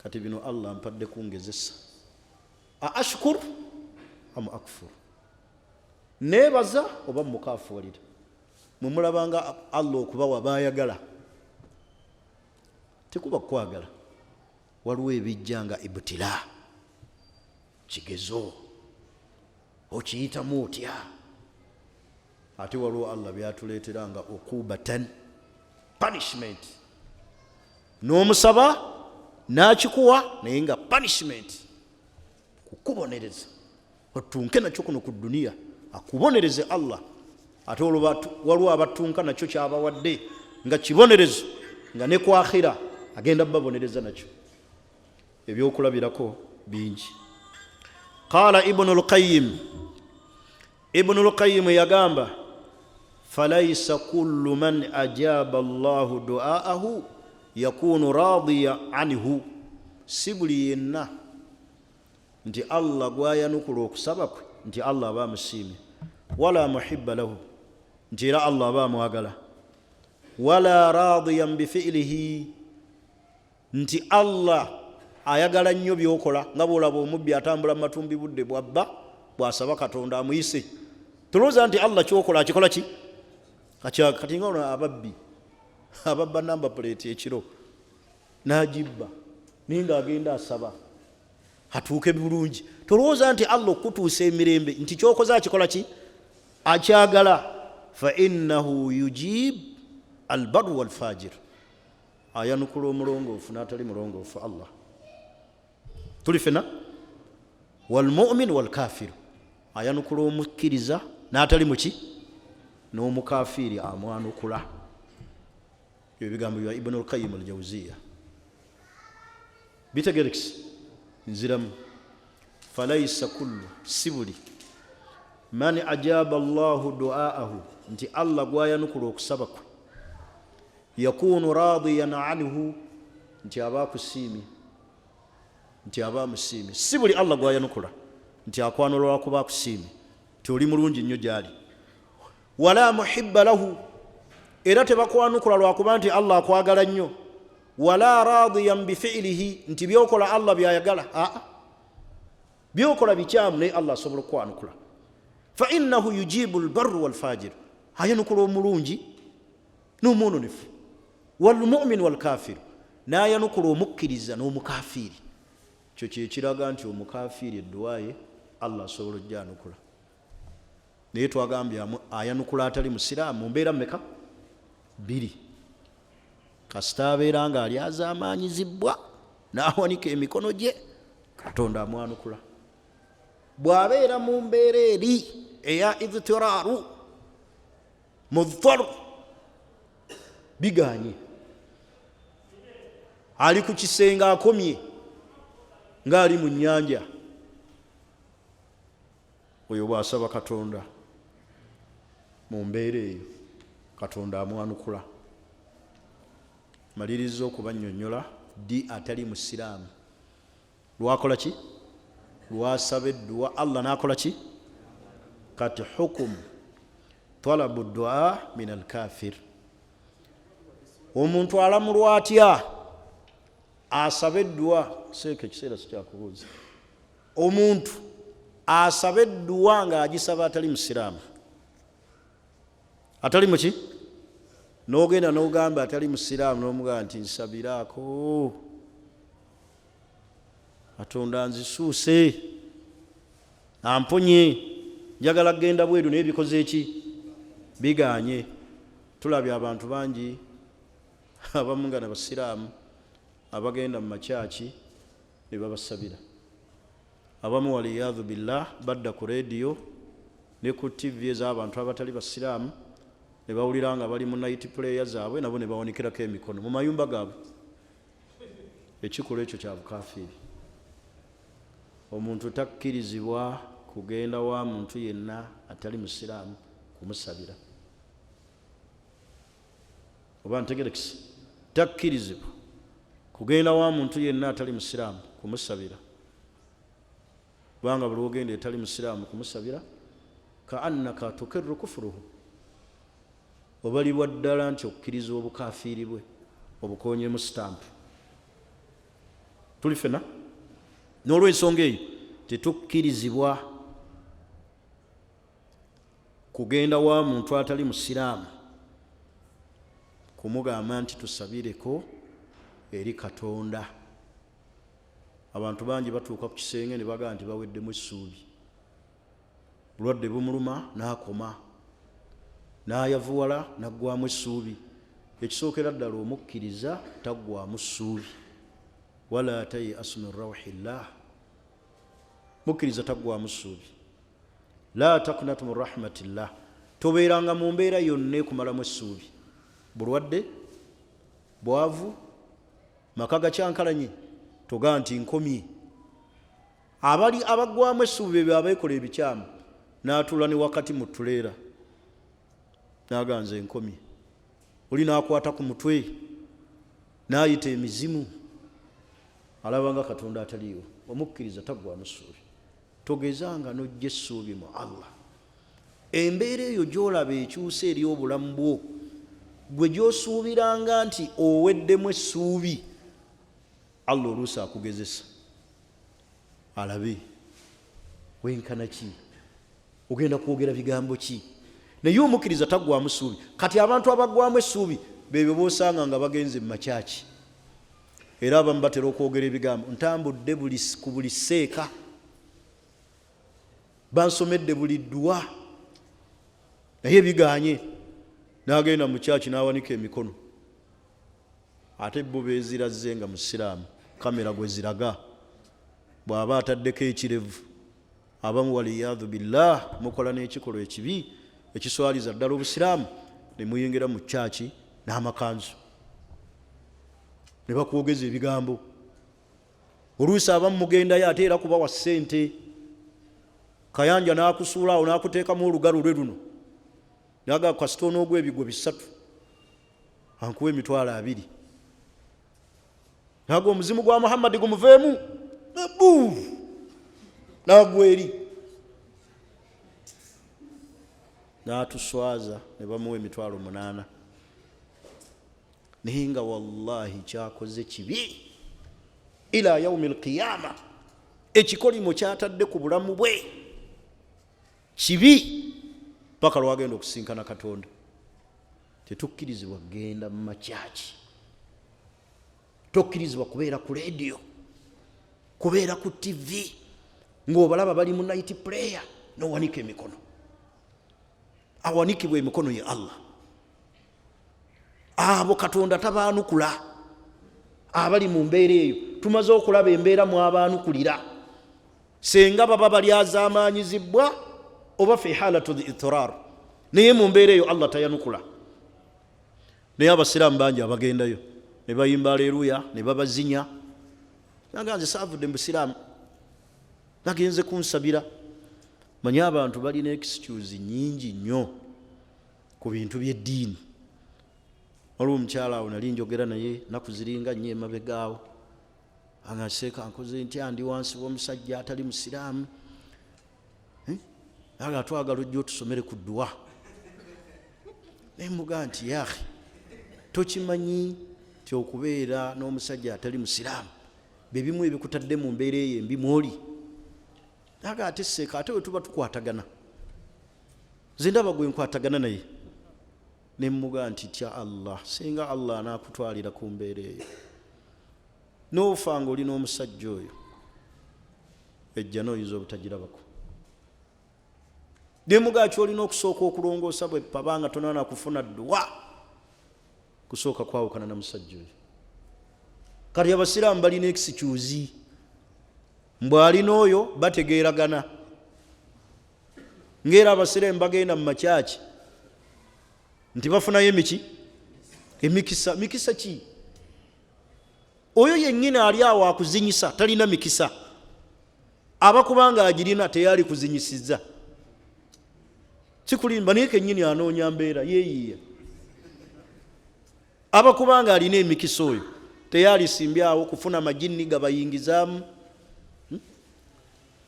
Kati bino Allah mpadde kungezesa, ashkur am akfur, neebaza oba mukaafuulira. Mwe mulabanga Allah okubawa baayagala tekuba kwagala, waliwo ebijja nga ibtila, kigezo okiyitamu otya. Ate waliwo Allah byatuleetera nga ukubatan, punishment. N'omusaba n'akikuwa naye nga punishment, kukubonereza otunke nakyo kuno ku duniya, akubonereze Allah. Ate waliwo abatunka nakyo kyabawadde nga kibonerezo, nga ne ku akhira agenda babonereza nakyo. Ebyokulabirako bingi. Qala Ibnul Qayyim yagamba, falaysa kullu man ajaba Allahu du'aahu yakunu radiya anhu, si buli yenna nti Allah gwayanukula okusaba kwe nti Allah aba musiime, wala muhibba lahu, nti era Allah aba mwagala, wala radiyan bifi'lihi, nti Allah ayagala nnyo byokola. Nga bwolaba omubbi atambula mu matumbi budde bwabba bwasaba Katonda amuyise, tulowooza nti Allah kyokola akikola ki? Kati nga ono ababba namba plate ekiro n'agibba naye ng'agenda asaba atuuke bulungi, tolowooza nti Allah okutuusa emirembe nti kyokoze akikola ki? Akyagala. Fa innahu yujib albarru walfajir, ayanukula omulongoofu n'atali mulongoofu Allah. Tuli fena walmu'min walkafiru, ayanukula omukkiriza n'atali muki? N'omukafiri amwanukula. Ebyo bigambo bya Ibnul Qayyim al-Jawziyya. Bitegerekisi nziramu, falaysa kullu, sibuli, man ajaba Allahu du'aahu, nti Allah gwayanukula okusaba kwe, yakunu radiyan anhu, nti aba kusiimi, nti aba musiimi. Si buli Allah gwayanukula nti akwanula lwakuba akusiimi, nti oli mulungi nnyo gyali. Wala muhibba lahu, era tebakwanukula lwakuba nti Allah akwagala nnyo. Wala radiyan bifi'lihi, nti byokola Allah byayagala. Byokola bikyamu naye Allah asobola okwanukula. Fa innahu yujibu albarru walfajir, ayanukula omulungi n'omwononefu. Walmu'min walkafir, n'ayanukula omukkiriza n'omukafiri. Kyo kyekiraga nti omukafiri edduwa ye Allah asobola ojjanukula. Naye twagambye ayanukula atali musiraamu mu mbeera mmeka? 2. Kasita abeera nga ali azaamaanyizibwa n'awanika emikono gye, Katonda amwanukula. Bw'abeera mu mbeera eri eya idtiraaru mudharu, biganye, ali ku kisenge akomye ng'ali mu nnyanja, oyo bw'asaba Katonda mu mbeera eyo, Katonda amwanukula. Maliriza okubannyonnyola ddi atali musiraamu lwakola ki? Lwasaba edduwa Allah n'akola ki? Kati hukumu talabu du'a min alkafir, omuntu alamulwa atya asaba edduwa? Seeka ekiseera sikyakubuuza. Omuntu asaba edduwa ng'agisaba atali musiraamu, atali muki? N'ogenda n'ogamba atali musiraamu n'omugamba nti nsabiraako Katonda nzisuuse amponye, njagala kgenda bweru, naye bikoze eki? Biganye. Tulabye abantu bangi abamu nga nabasiraamu abagenda mu makyaki ne babasabira, abamu waliyadhu billah badda ku rediyo ne ku TV ez'abantu abatali basiraamu ne bawulira nga bali mu night prayer zaabwe, nabo ne bawanikirako emikono mu mayumba gaabwe. Ekikolwa ekyo kya bukafiiri. Omuntu takkirizibwa kugenda wa muntu yenna atali musiraamu kumusabira. Oba ntegerekisi, takkirizibwa kugenda wa muntu yenna atali musiraamu kumusabira, kubanga buli ogenda etali musiraamu kumusabira ka annaka tukirru kufuruhu, obalibwa ddala nti okukkiriza obukafiiri bwe obukoonyemu sitampu. Tuli fena? N'olw'ensonga eyo tetukkirizibwa kugenda wa muntu atali musiraamu kumugamba nti tusabireko eri Katonda. Abantu bangi batuuka ku kisenge ne bagaa nti baweddemu essuubi. Bulwadde bumuluma n'akoma, n'ayavuwala n'aggwamu essuubi. Ekisookera ddala omukkiriza taggwamu ssuubi. Wala tayasu min rawhillah, mukkiriza taggwamu ssuubi. La taqnatu min rahmatillah, tobeeranga mu mbeera yonna ekumalamu essuubi. Bulwadde, bwavu, maka gakyankalanye, togaa nti nkomye. Abali abaggwamu essuubi ebyo abeekola ebikyamu, n'atuula ne wakati mu ttuleera n'agaa nze nkomye. Oli n'akwata ku mutwe n'ayita emizimu, alaba nga Katonda ataliiwo. Omukkiriza taggwamu ssuubi. Togezanga n'ojja essuubi mu Allah. Embeera eyo gy'olaba ekyusa eri obulamu bwo, gwe gy'osuubiranga nti oweddemu essuubi, Allah oluusi akugezesa alabe wenkana ki, ogenda kwogera bigambo ki. Naye omukkiriza taggwamu ssuubi. Kati abantu abaggwamu essuubi bebyo boosanga nga bagenze mu makyaki, era abamu batera okwogera ebigambo, ntambudde ku buli seeka, bansomedde buli dduwa, naye biganye. N'agenda mu kyaki n'awanika emikono. Ate bo beezirazze nga musiraamu, kamera gwe ziraga, bw'aba ataddeko ekirevu. Abamu waliyadhu billah mukola n'ekikolwa ekibi ekiswaliza ddala obusiraamu, ne muyingira mu kyaki n'amakanzu, ne bakwogeza ebigambo. Oluusi abamu mugendayo ate era kubawa ssente. Kayanja n'akusuula awo n'akuteekamu olugalo lwe luno, naga kasita onoogw'ebigwo 3 ankuwa emitwalo 2, naga omuzimu gwa Muhammad gumuveemu, n'agwa eri, n'atuswaza ne bamuwa emitwalo 8. Naye nga wallahi kyakoze kibi ila yaumi alqiyama, ekikolimo kyatadde ku bulamu bwe kibi paka lwagenda okusinkana Katonda. Tetukkirizibwa kgenda mu makyaki, tokkirizibwa kubeera ku leediyo, kubeera ku TV ng'obalaba bali mu night prayer n'owanika emikono. Awanikibwa emikono ye Allah. Abo Katonda tabaanukula. Abali mu mbeera eyo tumaze okulaba embeera mu abaanukulira, senga baba bali azaamaanyizibwa oba fi halatu dhitrar, naye mu mbeera eyo Allah tayanukula. Naye abasiraamu bangi abagendayo ne bayimba aleluya ne babazinya, naganze saavudde mu busiraamu, nagenze kunsabira. Manyi abantu balina excuse nyingi nnyo ku bintu by'eddiini. Waliwo omukyala awo nali njogera naye nakuziringa nnyo emabegaawo, angaseeka nkoze ntya ndi wansi w'omusajja atali musiraamu, aga twagala ojja otusomere ku dduwa. Naye mmugaa nti yahe, tokimanyi nti okubeera n'omusajja atali musiraamu bebimu ebikutadde mu mbeera eyo embi mwoli? Aga ate seeka, ate we tuba tukwatagana, nze ndaba gwe nkwatagana naye. Ne mmugaa nti tya Allah, singa Allah anaakutwalira ku mbeera eyo n'ofa ng'oli n'omusajja oyo, ejja n'oyinza obutagirabako. Ne mmugaa ky'olina okusooka okulongoosa bwe pabanga tonaana kufuna dduwa, kusooka kwawukana na musajja oyo. Kati abasiraamu balina excuse, mbw alina oyo bategeeragana. Ng'era abasiraamu bagenda mu makyaki nti bafunayo emikisa. Mikisa ki? Oyo yennyini ali awo akuzinyisa talina mikisa, abakubanga agirina teyali kuzinyisiza. Kikulimba naye kennyini anoonya mbeera yeeyiya. Abakubanga alina emikisa oyo teyali simbyawo kufuna majinni gabayingizaamu.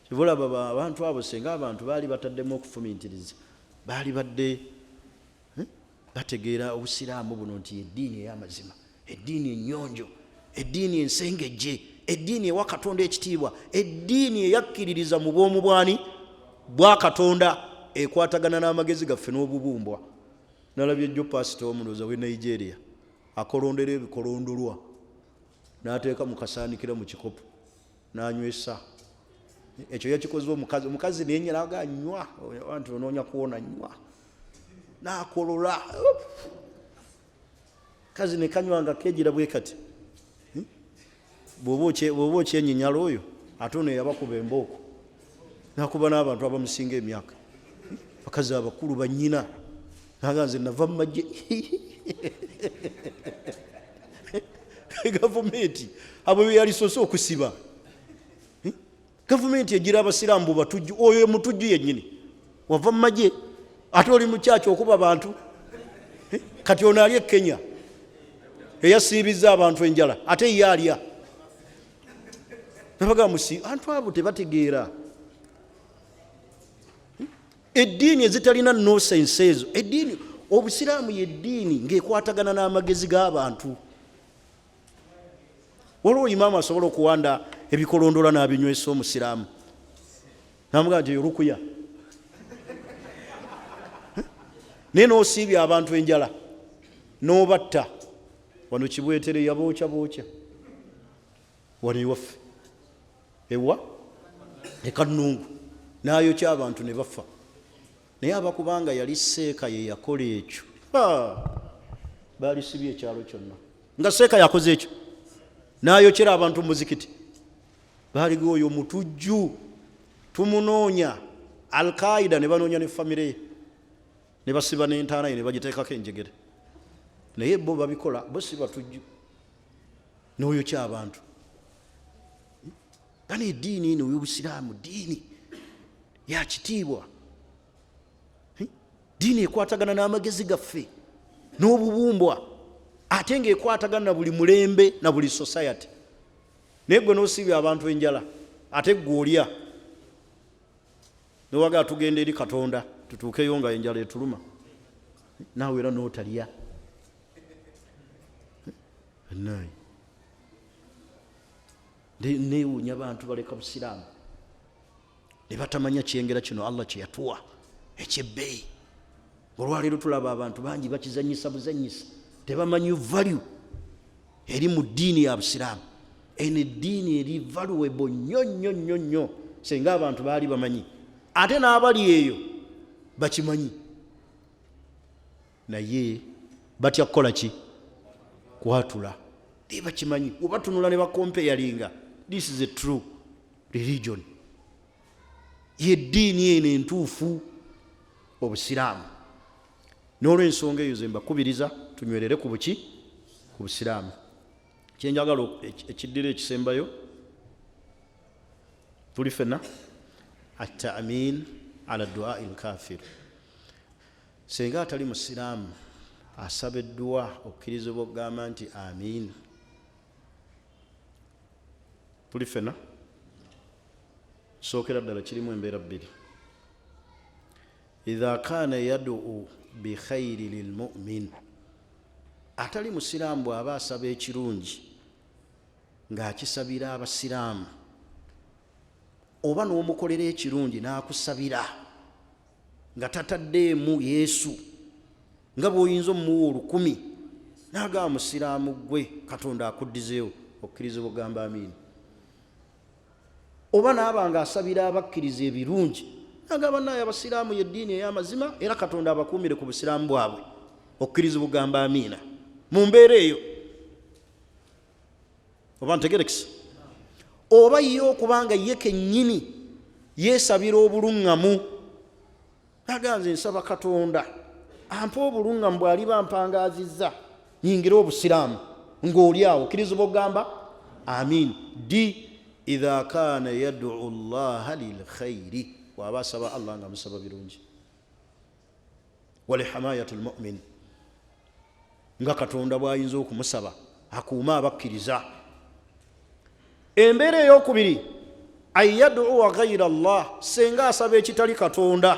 Kibulaba abantu abo senga abantu baali bataddemu okufumintiriza, baali badde bategeera obusiraamu buno nti eddiini ey'amazima, eddiini ennyonjo, eddiini ensengejje, eddiini ewa Katonda ekitiibwa, eddiini eyakkiririza mu bw'omu bwani bwa Katonda, ekwatagana n'amagezi gaffe n'obubumbwa. Nalabye jjo pasita omulooza w'e Nigeria akolondera ebikolondolwa n'ateeka mukasaanikira mu kikopo n'anywesa. Ekyo yakikoze omukazi naye naga nywa wanti onoonya kuwona nywa n'akolola kazi ne kanywanga kegira bwe kati bw'oba okyenyinyala oyo ate ono yabakuba embooko nakuba n'abantu abamusinga emyaka bakazi abakulu bannyina naga nze nava mu magye gavumenti abo yalisoose okusiba. Gavumenti egira abasiraamu batujju, oyo mutujju yennyini wava mu magye ate oli mu kyaki okuba abantu. Kati ono ali e Kenya eyasiibizza abantu enjala ate ye alya. Nabaga musi abantu abo tebategeera eddiini ezitalina nonsense ezo. Eddiini obusiraamu yeddiini ng'ekwatagana n'amagezi g'abantu. Waliwo imaamu asobola okuwanda ebikolondola n'abinywesa omusiraamu namugaa nti olukuya naye n'osiibya abantu enjala n'obatta. Wano Kibwetere yabookya wano ewaffe ewa Ekannungu n'ayokya abantu ne bafa. Naye abakubanga yali Seeka ye yakola ekyo baalisibye ekyalo kyonna nga Seeka yakoze ekyo n'ayokera abantu mu muzikiti. Baaliga oyo mutujju tumunoonya. Al-Qaeda ne banoonya ne famire ye ne basiba n'entaana ye ne bagiteekako enjegere naye bo babikola bo si batujju n'oyokya abantu. Gano eddiini eno y'Obusiraamu ddiini ya kitiibwa, ddiini ekwatagana n'amagezi gaffe n'obubumbwa ate ng'ekwatagana na buli mulembe na buli society. Naye gwe n'osiibya abantu enjala ate gwe olya nowaga tugenda eri Katonda tutuukeyo nga enjala etuluma naawe era n'otalya. Neewuunya abantu baleka busiraamu ne batamanya kyengera kino Allah kye yatuwa ekyebbeeyi. Olwaleero tulaba abantu bangi bakizanyisa buzanyisa tebamanyi value eri mu ddiini ya busiraamu. Eno eddiini eri valuable nnyo senga abantu baali bamanyi ate n'abali eyo bakimanyi naye batya kukola ki? Kwatula. Bakimanyi obatunula ne bakompeyalinga. This is a true religion. Yeddiini eno entuufu Obusiraamu. N'olw'ensonga eyo ze mbakubiriza tunywerere ku buki? Ku Busiraamu. Kyenjagala ekiddira ekisembayo tuli fenna at-ta'min ala du'a al-kafir. Senga atali musiraamu asaba edduwa okkirizibwa okugamba nti amiin. Tuli fenna sookera ddala kirimu embeera bbiri. Idha kana yad'u bi khayri lil mu'min, atali musiraamu bw'aba asaba ekirungi ng'akisabira abasiraamu oba n'omukolera ekirungi n'akusabira nga tataddeemu Yesu nga bw'oyinza omuwa 10 n'agamba musiraamu gwe Katonda akuddizeewo okkirizibwa ogamba amiin. Oba n'aba ng'asabira abakkiriza ebirungi n'agamba naye abasiraamu y'eddiini ey'amazima era Katonda abakuumire ku busiraamu bwabwe okkirizibwa ogamba amiina. Mu mbeera eyo oba ntegerekisa oba ye okubanga ye kennyini yeesabira obuluŋŋamu n'agamba nze nsaba Katonda ampa obuluŋŋamu bw'aliba ampangaazizza nyingira obusiraamu ng'oli awo okkirizibwa ogamba amiin. Idha kana yad'u Allah lil khayri, waba asaba Allah nga musaba birungi. Wa li hamayatil mu'min, nga Katonda bw'ayinza okumusaba akuuma abakkiriza. Embeera ey'okubiri ay yad'u ghayra Allah, senga asaba ekitali Katonda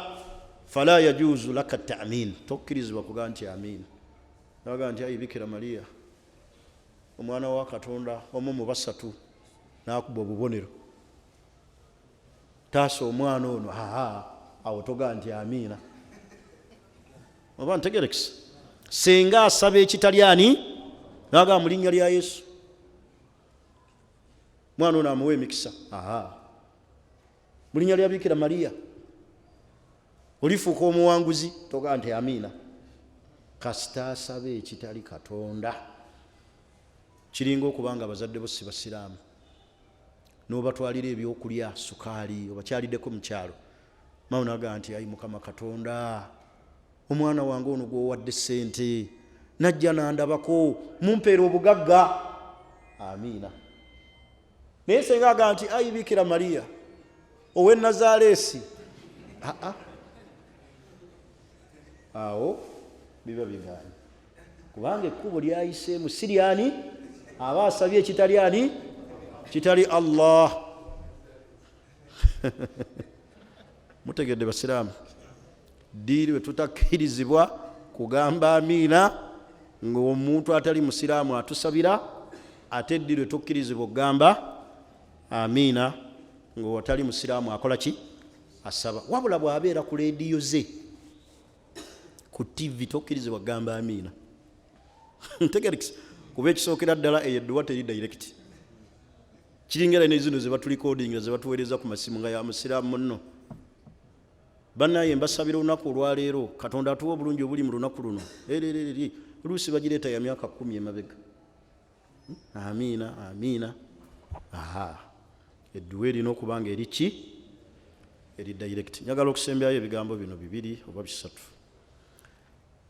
fala yajuzu laka ta'min, tokkirizibwa kugamba nti amiin. Naga nti ayi Bikira Maria omwana wa Katonda omu mu basatu n'akuba obubonero taasa omwana ono awo toga nti amiina. Oba ntegerekisa senga asaba ekitali ani naga mu linnya lya Yesu mwana ono amuwa emikisa. Mu linnya lya Bikira Maria olifuuka omuwanguzi, toga nti amiina. Kasita asabe ekitali Katonda. Kiringa okubanga abazadde bo si basiraamu, n'obatwalira ebyokulya sukaali obakyaliddeko mu kyalo, mawe naga nti ayi Mukama Katonda, omwana wange ono gw'owadde ssente najja nandabako, mumpeera obugagga. Amiina. Naye senga aga nti ayi Bikira Maria owe Nazaaleesi, awo biba bigaanye, kubanga ekkubo lyayiseemu siryani aba asabye ekitali ani, kitali Allah. Mutegedde basiraamu, ddiiri we tutakkirizibwa kugamba amiina ng'omuntu atali musiraamu atusabira, ate eddiiri we tukkirizibwa okugamba amiina ng'atali musiraamu akola ki, asaba. Wabula bw'abeera ku leediyo ze, ku TV tokkirizibwa kugamba amiina. Ntegerekisa kuba ekisookera ddala eyo edduwa teri direct. Kiringera n'ezino ze batulikodingira ze batuweereza ku masimu nga ya musiraamu munno. Bannaye mbasabira olunaku olwaleero, Katonda atuwa obulungi obuli mu lunaku luno. Oluusi bagireeta ya myaka 10 emabega. Amiina, amiina. Edduwa erina okuba nga eri ki, eri direct. Njagala okusembyayo ebigambo bino 2 oba 3.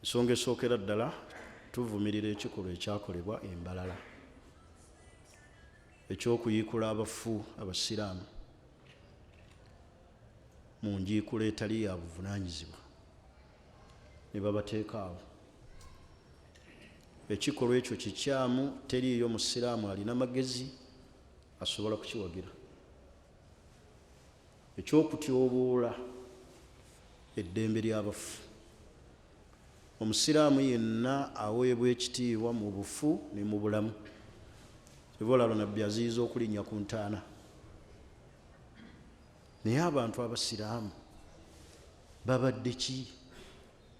Ensonga esookera ddala tuvumirira ekikolwa ekyakolebwa e Mbarara eky'okuyiikula abafu abasiraamu mu njiikula etali ya buvunaanyizibwa ne babateeka awo. Ekikolwa ekyo kikyamu, teriiyo musiraamu alina magezi asobola kukiwagira. Ekyokutyoboola eddembe ly'abafu. Omusiraamu yenna aweebwa ekitiibwa mu bufu ne mu bulamu. Olaba Nabbi aziyiza okulinnya ku ntaana. Naye abantu abasiraamu babadde ki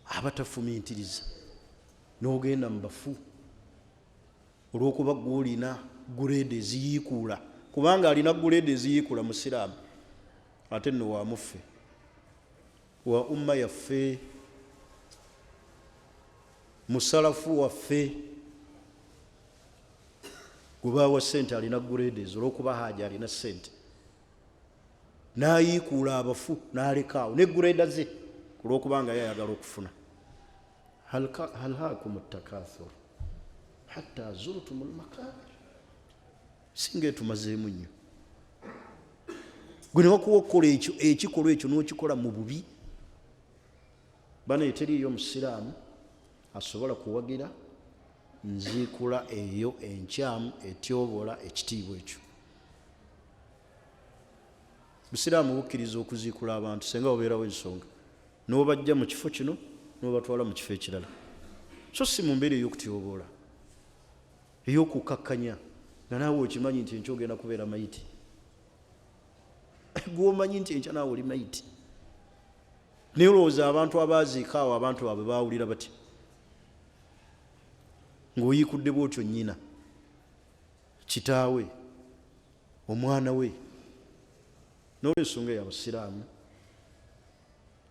abatafumiitiriza n'ogenda mu bafu olw'okuba gw'olina guleedi eziyiikuula, kubanga alina guleedi eziyiikuula musiraamu, ate nno wamuffe wa umma yaffe, musalafu waffe gubaawa ssente alina guleedi ezo olw'okuba haaja alina ssente, n'ayiikuula abafu n'alekaawo ne guleeda ze olw'okubanga yayagala okufuna. hal haakum takathur hatta zurtum almaqabir. Singa etumazeemu nnyo gwe ne wakuwa okukola ekikolwa ekyo n'okikola mu bubi. Bano teriiyo musiraamu asobola kuwagira nziikula eyo enkyamu etyobola ekitiibwa ekyo. Busiraamu bukkiriza okuziikula abantu senga obeerawo ensonga, n'obajja mu kifo kino n'obatwala mu kifo ekirala, so si mu mbeera ey'okutyoboola, ey'okukakkanya nga naawe okimanyi nti enkya ogenda kubeera mayiti. Gw'omanyi nti enkya naawe oli mayiti. Naye olowooza abantu abaaziika awo abantu baabwe baawulira bati ng'oyiikudde bw'otyo nnyina, kitaawe, omwana we. N'olw'ensonga ey'abasiraamu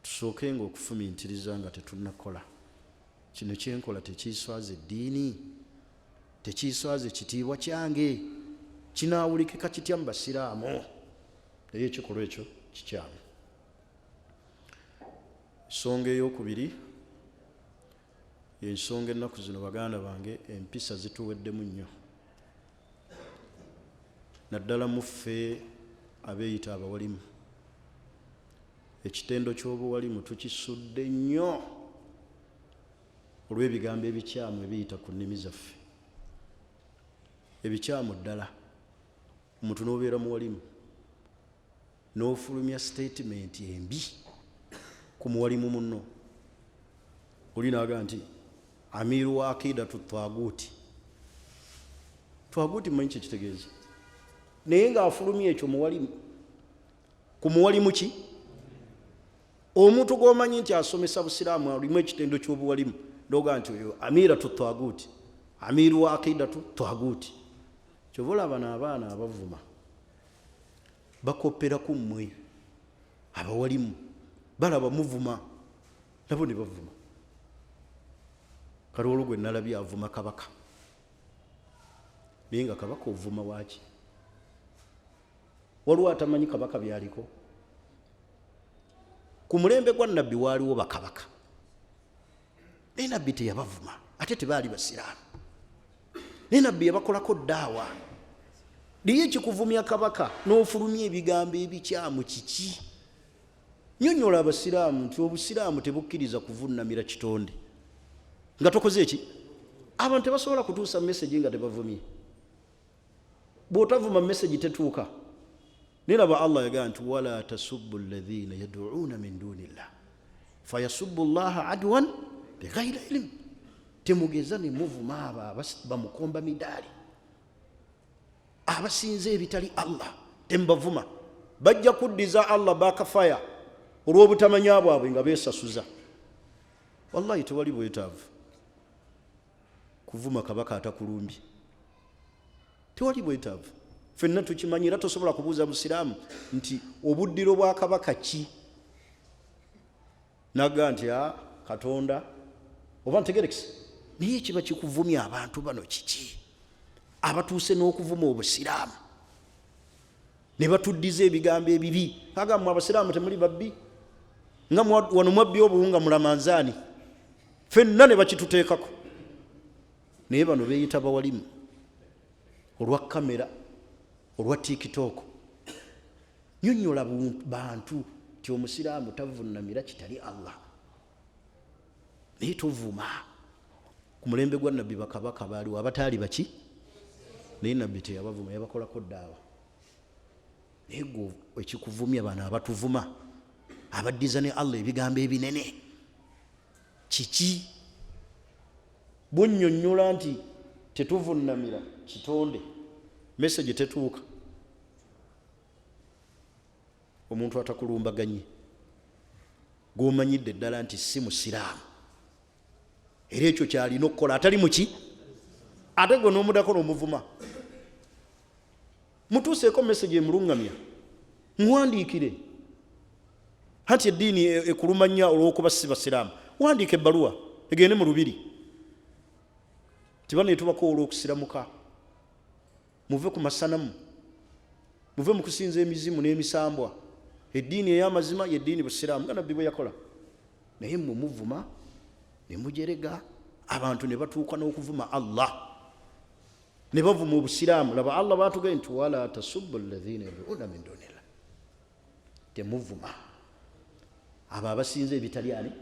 tusookenga okufumiitiriza nga tetunnakola. Kino kyenkola tekiiswaza eddiini, tekiiswaza ekitiibwa kyange, kinaawulikika kitya mu basiraamu. Naye ekikolwa ekyo kikyamu. Ensonga ey'okubiri y'ensonga ennaku zino baganda bange empisa zituweddemu nnyo, naddala muffe abeeyita abawalimu. Ekitendo ky'obuwalimu tukisudde nnyo olw'ebigambo ebikyamu ebiyita ku nnimi zaffe. Ebikyamu ddala. Omuntu n'obeera muwalimu n'ofulumya statement embi ku muwalimu munno, oli naaga nti amiru wa akidatu twaguuti. Twaguuti mmanyi kye kitegeeza, naye ng'afulumya ekyo muwalimu ku muwalimu ki? Omuntu gw'omanyi nti asomesa busiraamu alimu ekitendo ky'obuwalimu, ndoga nti oyo amiratu twaguuti, amiru wa akidatu twaguuti. Kyova olaba n'abaana abavuma bakopera ku mmwe abawalimu balaba muvuma nabo ne bavuma kale olwo gwe nalabye avuma kabaka naye nga kabaka ovuma waaki waliwo atamanyi kabaka byaliko ku mulembe gwa nabbi waaliwo bakabaka naye nabbi teyabavuma ate tebaali basiraamu naye nabbi yabakolako ddaawa naye ekikuvumya kabaka n'ofulumya ebigambo ebikyamu kiki nyonnyola abasiraamu nti obusiraamu tebukkiriza kuvunnamira kitonde nga tokoze eki abantu tebasobola kutuusa mesegi nga tebavumye bw'otavuma mesegi tetuuka niraba allah yagaa nti wala tasubbu alladhina yaduuna min dunillah fayasubbu llaha adwan bighayri ilm temugeza ne muvuma abo bamukomba midaali abasinza ebitali allah tembavuma bajja kuddiza allah bakafaya olw'obutamanya bwabwe nga beesasuza wallahi tewali bwetaavu kuvuma kabaka atakulumbye tewali bwetaavu fenna tukimanyi era tosobola kubuuza musiraamu nti obuddiro bwa kabaka ki naga nti katonda oba ntegerekisi naye kiba kikuvumya abantu bano kiki abatuuse n'okuvuma obusiraamu ne batuddiza ebigambo ebibi agammwe abasiraamu temuli babbi nga wano mwabbi obuwunga mulamanzaani fenna ne bakituteekako naye bano beeyita bawalimu olwa kamera olwa tiktok nyonnyola bantu ti omusiraamu tavunnamira kitali allah naye tovuma ku mulembe gwa nabbi bakabaka baaliwo abataali baki naye nabbi teyabavuma yabakolako ddaawa naye gwe ekikuvumya bano abatuvuma abaddiza ne allah ebigambo ebinene kiki bunnyonnyola nti tetuvunnamira kitonde mesegi tetuuka omuntu atakulumbaganye gw'omanyidde ddala nti si musiraamu era ekyo kyalina okukola atali muki ate gwe n'omudako n'omuvuma mutuuseeko mesegi emulungamya muwandiikire hati eddiini ekulumanya olw'okuba si basiraamu wandiika ebbaluwa egende mu lubiri tibaneetubako olw'okusiramuka muve ku masanamu muve mu kusinza emizimu n'emisambwa eddiini ey'amazima yeddiini busiraamu nga nabbi bwe yakola naye mmwe muvuma ne mujerega abantu ne batuuka n'okuvuma allah ne bavuma obusiraamu laba allah baatugee nti wala tasubbu alladhina yaduuna min dunillah temuvuma abo abasinza ebitali ani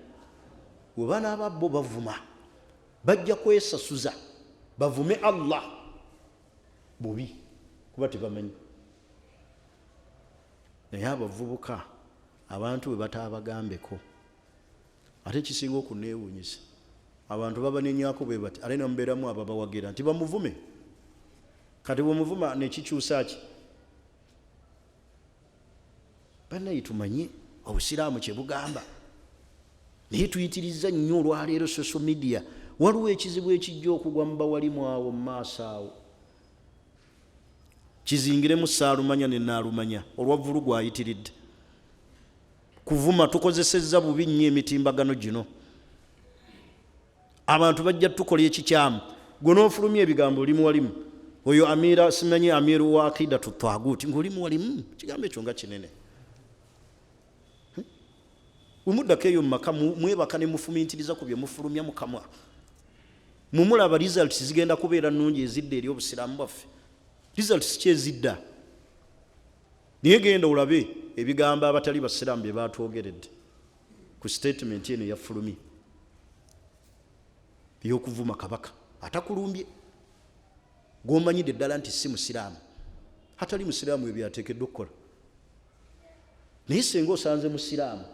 bwe banaababbo bavuma bajja kwesasuza bavume allah bubi kuba tebamanyi naye abavubuka abantu bwe bataabagambeko ate kisinga okuneewuunyisa abantu babanenyaako bwe bati ate namubeeramu abo bawagira nti bamuvume kati bwemuvuma nekikyusa ki banaye tumanye obusiraamu kyebugamba naye tuyitiriza nnyo olwaleero social media waliwo ekizibu ekijja okugwa mu bawalimu awo mu maaso awo kizingiremu saalumanya ne naalumanya olwavulu gwayitiridde kuvuma tukozesezza bubi nnyo emitimbagano gino abantu bajja tukola ekikyamu gwe n'ofulumya ebigambo oli muwalimu oyo amira simanyi amiru wa akidatu twaguti ng'oli muwalimu kigambo ekyo nga kinene umuddako eyo mu maka mwebaka ne mufumintiriza ku bye mufulumya mukamwa mumulaba results zigenda kubeera nnungi ezidda eri obusiraamu bwaffe results kyezidda naye genda olabe ebigambo abatali basiraamu bye baatwogeredde ku statement eno yafulumye ey'okuvuma kabaka atakulumbye gw'omanyidde ddala nti si musiraamu atali musiraamu ebyo ateekeddwa okukola naye senga osanze musiraamu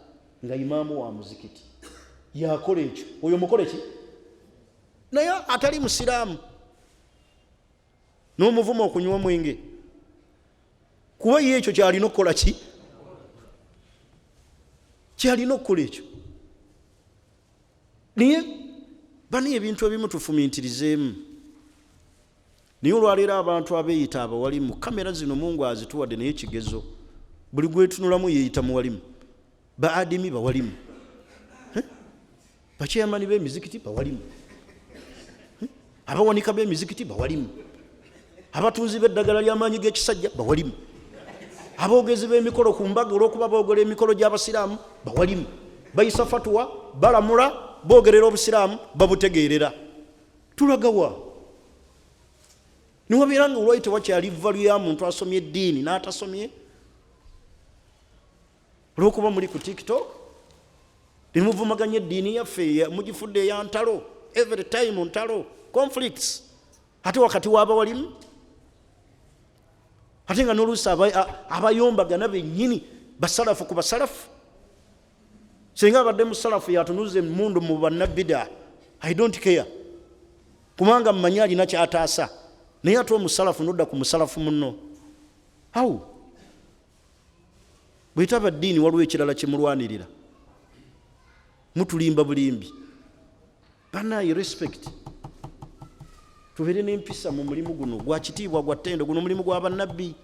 nga imaamu wa muzikiti yakola ekyo oyo mukole ki naye atali musiraamu n'omuvuma okunywa omwenge kuba ye ekyo kyalina okukola ki kyalina okukola ekyo naye bani ebintu ebimu tufumintirizeemu naye olwaleero abantu abeeyita abawalimu kamera zino mungu azituwadde naye kigezo buli gwetunulamu yeeyita muwalimu, baadimi bawalimu, bakyeyamani b'emizikiti bawalimu, abawanika b'emizikiti bawalimu, abatunzi b'eddagala ly'amaanyi g'ekisajja bawalimu, aboogezi b'emikolo ku mbaga olw'okuba boogera emikolo gy'abasiraamu bawalimu, bayisa fatuwa, balamula, boogerera obusiraamu, babutegeerera. Tulagawa niwabeera nga olwali tewakyali valu ya muntu asomye eddiini n'atasomye, olw'okuba muli ku tiktok nimuvumaganya eddiini yaffe mugifudde eyantalo, every time ntalo, conflicts, ate wakati w'abawalimu, ate nga n'oluusi abayombagana bennyini basalafu ku basalafu. Singa abadde musalafu yatunuza emmundu mu bannabida, I don't care, kubanga mmanyi alina kyataasa, naye ate omusalafu nodda ku musalafu munno. Awo bwetaba ddiini waliwo ekirala kimulwanirira, mutulimba bulimbi. Banaye respect, tubeere n'empisa mu mulimu guno gwa kitiibwa gwa ttendo, guno mulimu gwa bannabbi.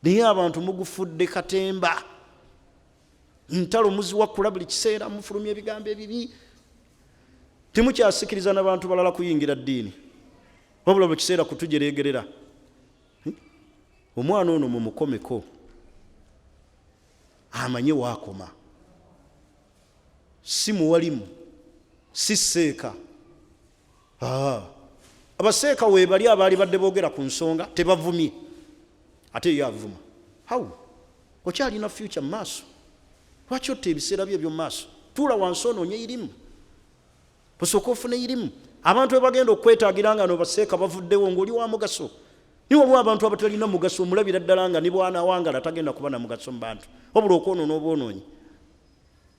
Naye abantu mugufudde katemba, ntalo muziwakula buli kiseera, mufulumya ebigambo ebibi, temukyasikiriza n'abantu balala kuyingira ddiini, wabula buli kiseera kutujeregerera. Omwana ono mumukomeko, amanye waakoma, si muwalimu, si seeka. Abaseeka weebali abaali badde boogera ku nsonga tebavumye, ate ye avuma. Hawu okyalina future mu maaso, lwaki otta ebiseera bye by'omu maaso? Tuula wansi onoonye irimu, osooka ofune irimu. Abantu bebagenda okwetaagira nga no baseeka bavuddewo ng'oli wa mugaso. Ni waliwo abantu abatalina mugaso, omulabira ddala nga ne bw'anaawangala tagenda kuba na mugaso mu bantu, wabula okwonoona obwonoonyi.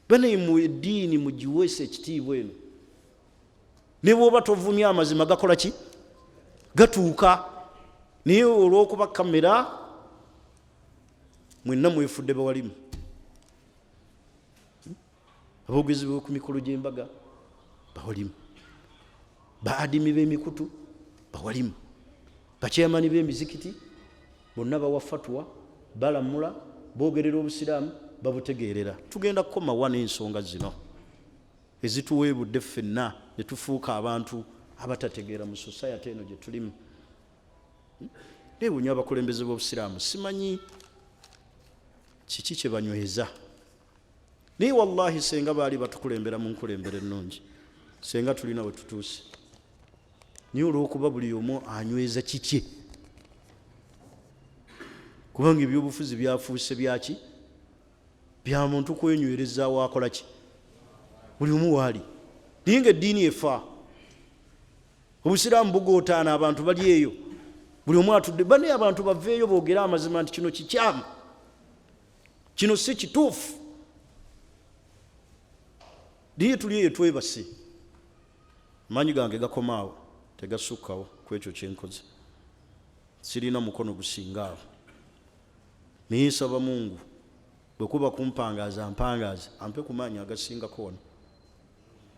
Bene mu eddiini mugiweesa ekitiibwa eno, ne bw'oba tovumya amazima gakola ki? Gatuuka. Naye olw'okuba kamera mwenna mwefudde bawalimu, aboogezi b'oku mikolo gy'embaga bawalimu, baadimi b'emikutu bawalimu, bakyeyamani b'emizikiti bonna bawa fatuwa, balamula, boogerera obusiraamu, babutegeerera. Tugenda kukomawa n'ensonga zino ezituweebudde ffenna ne tufuuka abantu abatategeera mu society eno gye tulimu. Neewuunya abakulembeze b'obusiraamu, simanyi kiki kye banyweza, naye wallahi senga baali batukulembera mu nkulembera ennungi, senga tulina we tutuuse. Naye olw'okuba buli omu anyweza kiki, kubanga ebyobufuzi byafuuse byaki? Bya muntu kwenywerezaawo akola ki? Buli omu waali. Naye ng'eddiini efa, obusiraamu bugootaana, abantu bali eyo, buli omu atudde. Bane abantu baveeyo boogera amazima nti kino kikyamu, kino si kituufu. Naye tuli eyo twebase, amaanyi gange gakomaawo, tegasukkawo ku ekyo kyenkoze, sirina mukono gusingaawo. Naye nsaba Mungu bwe kuba kumpangaaza ampangaaze, ampe ku maanyi agasingako wano.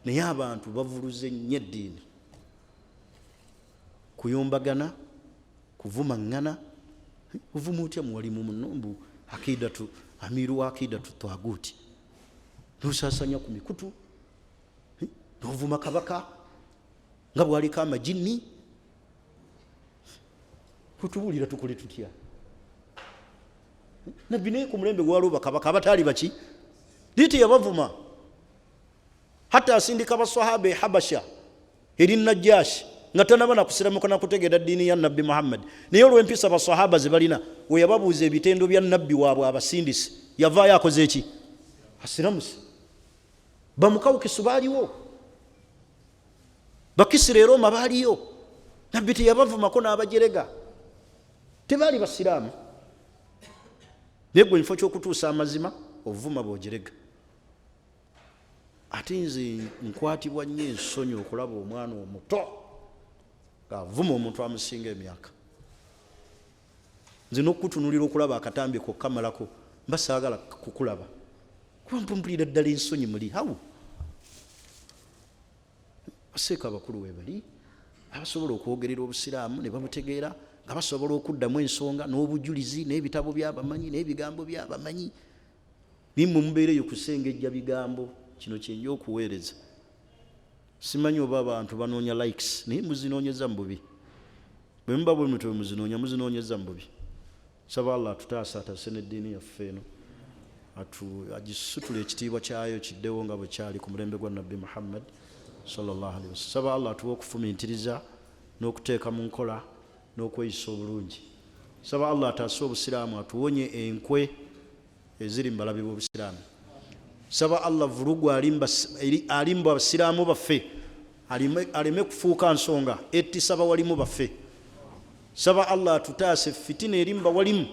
Naye abantu bavuluze nnyo eddiini, kuyombagana, kuvumaŋŋana. Ovuma otya muwalimu munno akidatu, amiru wa akidatu twaguuti, nosaasanya ku mikutu, novuma kabaka nga bwaliko amajinni. Tutubuulira tukole tutya? Nabbi naye ku mulembe gwaliwo bakabaka abataali baki? Liiti yabavuma, hatta asindika abaswahaba Habasha eri Najjashi nga tanaba nakusiramuka nakutegeera ddiini ya Nabbi Muhammad. Naye olw'empisa baswahaba ze balina, we yababuuza ebitendo bya nabbi waabwe abasindisi, yavaayo akoze eki? Asiramuse. Bamukawukisu baaliwo, Bakisira e Roma baaliyo, nabbi teyabavumako n'abajerega, tebaali basiraamu. Naye gwe kifo ky'okutuusa amazima ovuma bw'ojerega. Ate nze nkwatibwa nnyo ensonyi okulaba omwana omuto ng'avuma omuntu amusinga emyaka. Nze n'okutunuulira okulaba akatambi kokka malako, mba saagala kukulaba, kuba mpumpulira ddala ensonyi muli. Hawu baseeka abakulu we bali abasobola okwogerera obusiraamu ne babutegeera, nga basobola okuddamu ensonga n'obujulizi n'ebitabo by'abamanyi n'ebigambo by'abamanyi. Bimmwe mubeereyo kusengejja bigambo. Kino kyenja okuweereza. Simanyi oba abantu banoonya likes naye muzinoonyeza mu bubi. Bwe muba bwe mutwe muzinoonyeza mu bubi. Saba Allah atutaasa atase n'eddiini yaffe eno, agisitula ekitiibwa kyayo kiddewo nga bwe kyali ku mulembe gwa Nabbi Muhammad sallallahu alaihi wasallam. Saba Allah atuwe okufumiitiriza n'okuteeka mu nkola n'okweyisa obulungi. Saba Allah ataase obusiraamu atuwonye enkwe eziri mu balabe b'obusiraamu. Saba Allah vulugu alimba abasiraamu baffe aleme kufuuka nsonga ettisa bawalimu baffe. Saba Allah atutaase fitina erimba walimu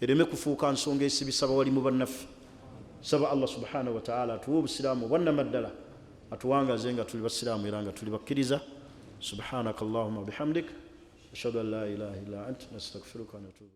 ereme kufuuka nsonga esibisa bawalimu bannaffe. Saba Allah subhanahu wa ta'ala atuwe obusiraamu bwannamaddala, atuwangaze nga tuli basiraamu era nga tuli bakkiriza. Subhanaka Allahumma bihamdik ashhadu an la ilaha illa anta nastaghfiruka wa natubu